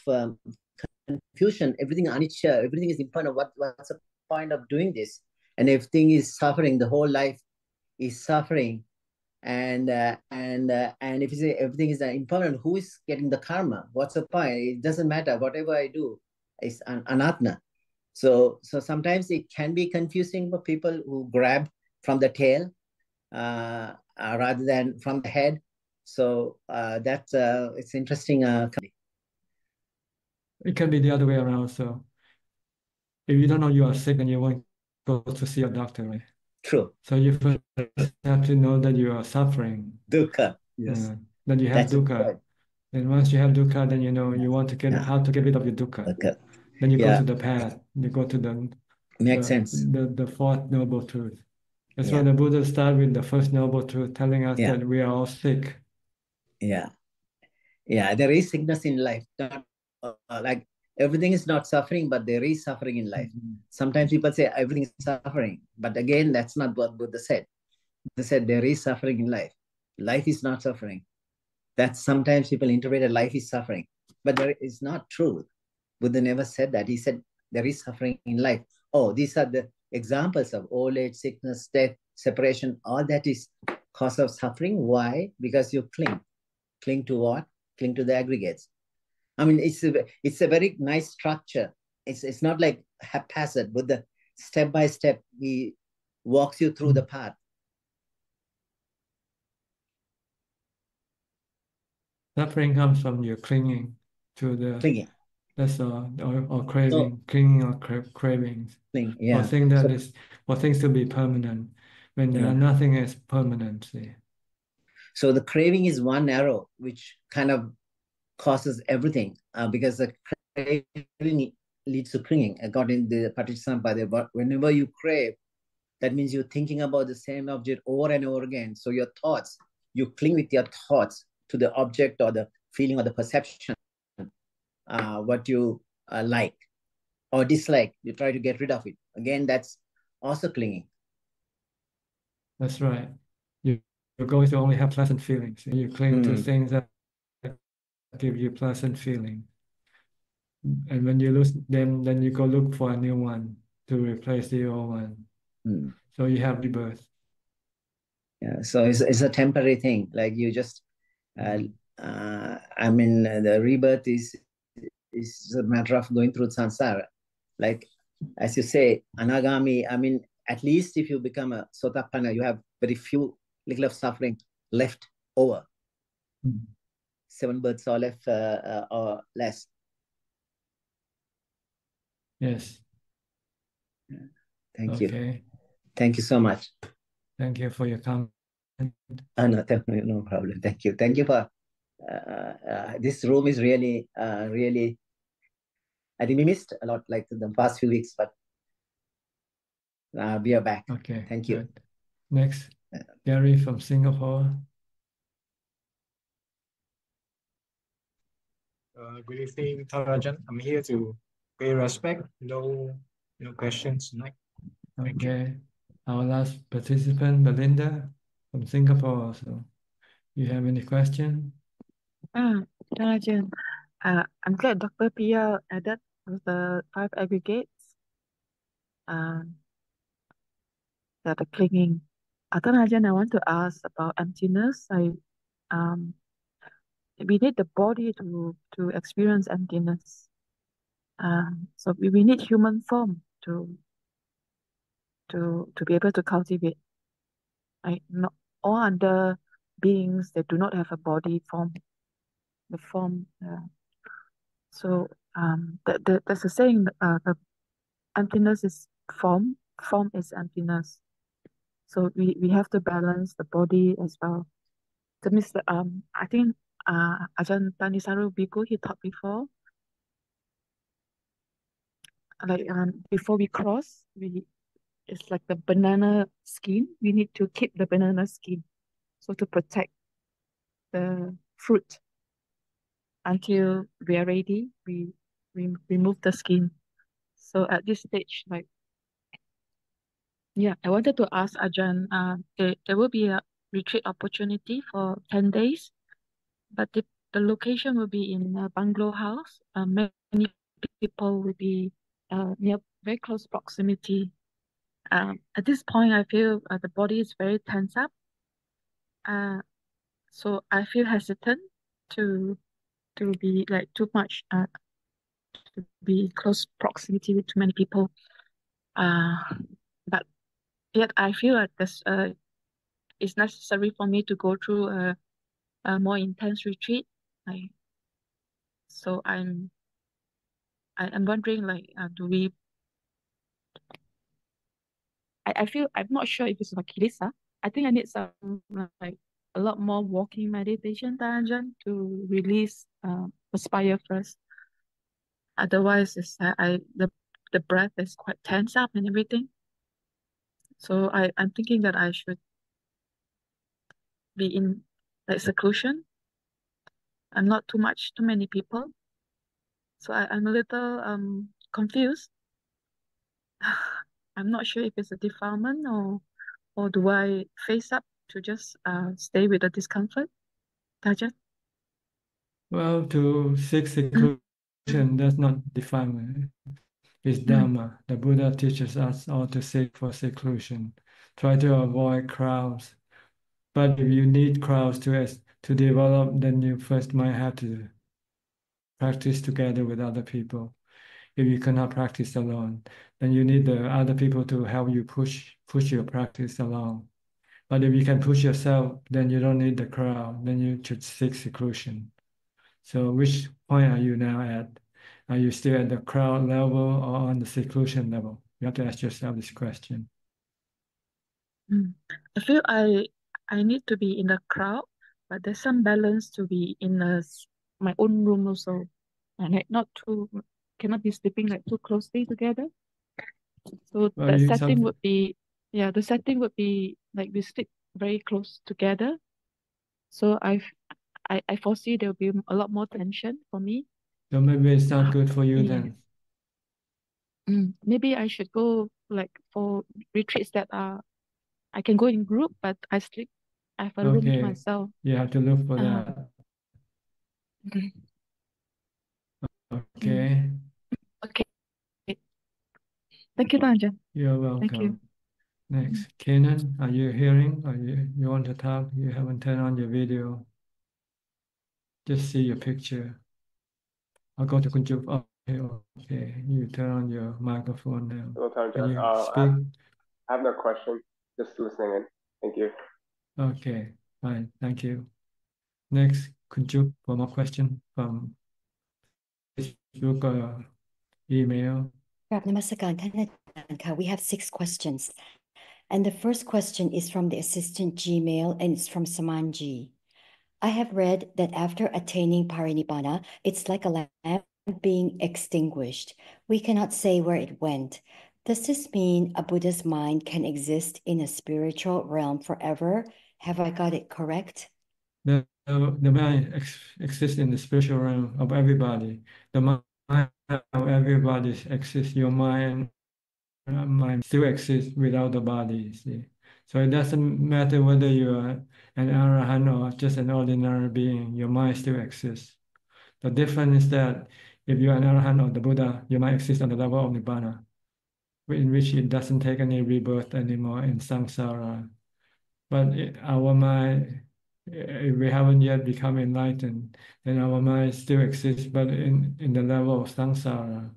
confusion. Everything anicca, everything is impermanent. What's the point of doing this? And everything is suffering. The whole life is suffering. And if you say everything is impermanent, who is getting the karma? What's the point? It doesn't matter. Whatever I do is anatma. So sometimes it can be confusing for people who grab from the tail rather than from the head. So that's it's interesting. It can be the other way around. So if you don't know you are sick, then you won't go to see a doctor, right? True. So you first have to know that you are suffering. Dukkha. Yes. Then you have That's dukkha. right. Then once you have dukkha, then you know you want to get how to get rid of your dukkha. Okay. Then you go to the path. You go to the fourth noble truth. That's why the Buddha started with the first noble truth, telling us that we are all sick. Yeah. There is sickness in life. Not like everything is not suffering, but there is suffering in life. Sometimes people say everything is suffering, but again, that's not what Buddha said. Buddha said there is suffering in life. Life is not suffering. That's sometimes people interpret that life is suffering, but there is not true. Buddha never said that. He said there is suffering in life. Oh, these are the examples of old age, sickness, death, separation. All that is cause of suffering. Why? Because you cling. Cling to what? Cling to the aggregates. I mean, it's a very nice structure. It's not like haphazard, but the step by step, he walks you through the path. Suffering comes from your clinging to the Clinging. That's or craving, clinging or cravings. Cling, yeah. For things that is for things to be permanent, when nothing is permanent. See. So the craving is one arrow which kind of causes everything, because the craving leads to clinging. According to the Paticcasamuppada, whenever you crave, that means you're thinking about the same object over and over again. So your thoughts, you cling with your thoughts to the object or the feeling or the perception, what you like or dislike. You try to get rid of it. Again, that's also clinging. That's right. You're going to only have pleasant feelings. You cling to things that give you pleasant feeling. And when you lose them, then you go look for a new one to replace the old one. So you have rebirth. Yeah, so it's a temporary thing. Like you just, I mean, the rebirth is a matter of going through samsara. Like, as you say, anagami, I mean, at least if you become a sotapanna, you have very few little of suffering left over. 7 births or left or less. Yes. Thank you. Thank you so much. Thank you for your comment. No problem. Thank you. Thank you for this room is really, really, I think we missed a lot like the past few weeks, but we are back. Okay. Thank you. Good. Next, Gary from Singapore. Good evening, Ajaan. I'm here to pay respect. No questions tonight. Okay. Our last participant, Belinda from Singapore also. You have any question? Ajaan. I'm glad Dr. Pia added the 5 aggregates. The clinging. Ajaan, I want to ask about emptiness. We need the body to experience emptiness. So we need human form to be able to cultivate. Not all other beings that do not have a body form. The form. So there's a saying, emptiness is form. Form is emptiness. So we have to balance the body as well. That means I think Ajahn Tanisaru Bhikkhu, he taught before, like before we cross, it's like the banana skin. We need to keep the banana skin, so to protect the fruit until we are ready. We remove the skin. So at this stage, like, yeah, I wanted to ask Ajahn. There will be a retreat opportunity for 10 days, but the location will be in a bungalow house. Many people will be near very close proximity. At this point, I feel the body is very tense up. So I feel hesitant to be like too much to be close proximity with too many people. But yet I feel like this it's necessary for me to go through a more intense retreat. So I'm wondering, like, do we? I feel I'm not sure if it's like Kilisa. I think I need some like a lot more walking meditation, Ajahn, to release aspire first. Otherwise, it's the breath is quite tense up and everything. So I'm thinking that I should be in like seclusion and not too many people. So I'm a little confused. I'm not sure if it's a defilement or do I face up to just stay with the discomfort, Ajahn? Well, to seek seclusion, that's not defilement. It's Dhamma. The Buddha teaches us all to seek for seclusion. Try to avoid crowds. But if you need crowds to develop, then you first might have to practice together with other people. If you cannot practice alone, then you need the other people to help you push your practice along. But if you can push yourself, then you don't need the crowd. Then you should seek seclusion. So which point are you now at? Are you still at the crowd level or on the seclusion level? You have to ask yourself this question. I feel I need to be in the crowd, but there's some balance to be in my own room also, and like cannot be sleeping like too closely together. So Well, the you setting some- would be the setting would be like we sleep very close together. So I foresee there will be a lot more tension for me. So maybe it's not good for you Yeah. then. Maybe I should go like for retreats that I can go in group, but I have a room to Okay, myself. you have to look for Uh-huh. that. Okay. Okay, Okay. Thank you, Ajaan. you're Thank you. welcome. Next, Kenan, are you hearing? Or you want to talk? You haven't turned on your video. Just see your picture. I'll go to Kunjup. Okay, okay. You turn on your microphone now. Hello, Can Tanja. you speak? I have no question. Just listening in. Thank you. Okay, fine. Thank you. Next, Kunjup, one more question from Facebook or email. Namaskaran, Thanajan. We have 6 questions. And the first question is from the assistant Gmail, and it's from Samanji. I have read that after attaining parinibbana, it's like a lamp being extinguished. We cannot say where it went. Does this mean a Buddha's mind can exist in a spiritual realm forever? Have I got it correct? The mind exists in the spiritual realm of everybody. The mind of everybody exists. Your mind still exists without the body, see. So it doesn't matter whether you are an arahant or just an ordinary being, your mind still exists. The difference is that if you're an arahant or the Buddha, your mind exists on the level of nibbana, in which it doesn't take any rebirth anymore in samsara. But our mind, if we haven't yet become enlightened, then our mind still exists, but in the level of samsara,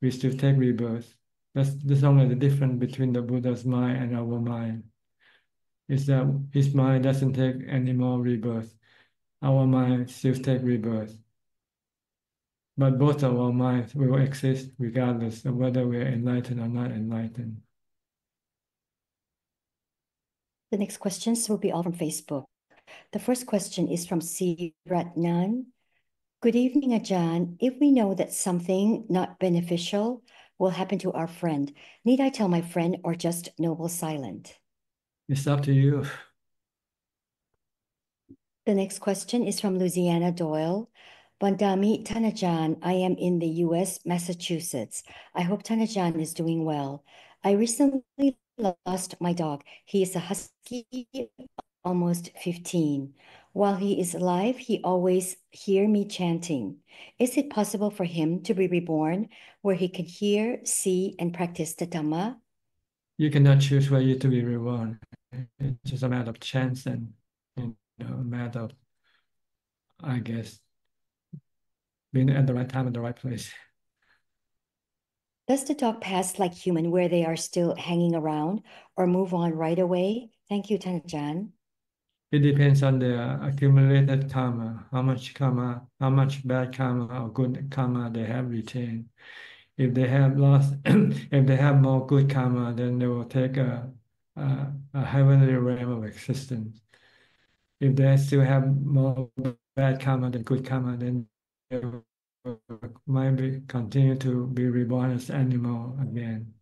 we still take rebirth. That's only the difference between the Buddha's mind and our mind. Is that his mind doesn't take any more rebirth. Our mind still take rebirth. But both of our minds will exist regardless of whether we're enlightened or not enlightened. The next questions will be all from Facebook. The first question is from C. Ratnan. Good evening, Ajaan. If we know that something not beneficial will happen to our friend, need I tell my friend or just noble silent? It's up to you. The next question is from Louisiana Doyle. Bandami Tanajan, I am in the US, Massachusetts. I hope Tanajan is doing well. I recently lost my dog. He is a husky, almost 15. While he is alive, he always hear me chanting. Is it possible for him to be reborn where he can hear, see, and practice the Dhamma? You cannot choose where you to be reborn. It's just a matter of chance and a matter of, I guess, being at the right time at the right place. Does the dog pass like human where they are still hanging around or move on right away? Thank you, Tanajan. It depends on the accumulated karma, how much bad karma or good karma they have retained. If they have lost, if they have more good karma, then they will take a heavenly realm of existence. If they still have more bad karma than good karma, then they might continue to be reborn as animal again,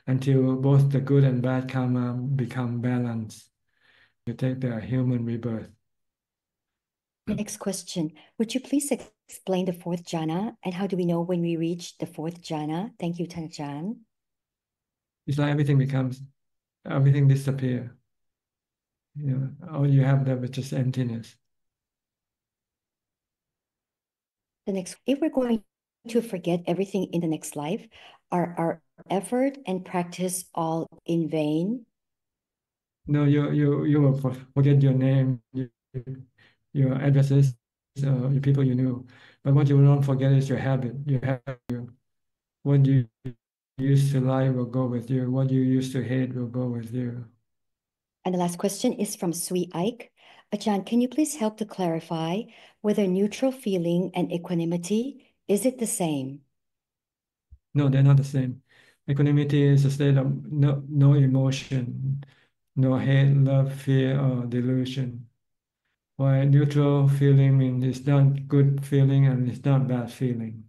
until both the good and bad karma become balanced. You take the human rebirth. Next question. Would you please explain the 4th jhana and how do we know when we reach the 4th jhana? Thank you, Tanajan. It's like everything disappears. All you have there is just emptiness. The next, if we're going to forget everything in the next life, are our effort and practice all in vain? No, you will forget your name, your addresses, your people you knew. But what you will not forget is your habit. What you used to like will go with you. What you used to hate will go with you. And the last question is from Sui Ike. Ajaan, can you please help to clarify whether neutral feeling and equanimity, is it the same? No, they're not the same. Equanimity is a state of no emotion, no hate, love, fear, or delusion. While neutral feeling means it's not good feeling and it's not bad feeling.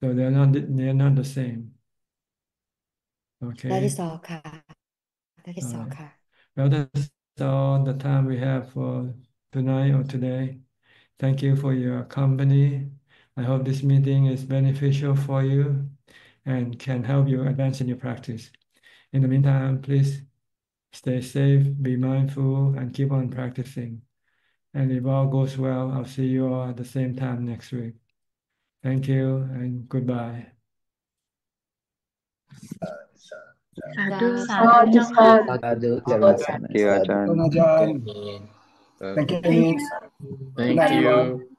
So they're not the same. Okay. That is all, Ka. That is all, Ka. Well, that's all the time we have for tonight or today. Thank you for your company. I hope this meeting is beneficial for you and can help you advance in your practice. In the meantime, please stay safe, be mindful, and keep on practicing. And if all goes well, I'll see you all at the same time next week. Thank you and goodbye. Sadhu, Sadhu, sadhu, Sadhu, Thank you, Ajahn. Ajahn. Thank you, Thank Nick. you. Good Thank night, everyone. you.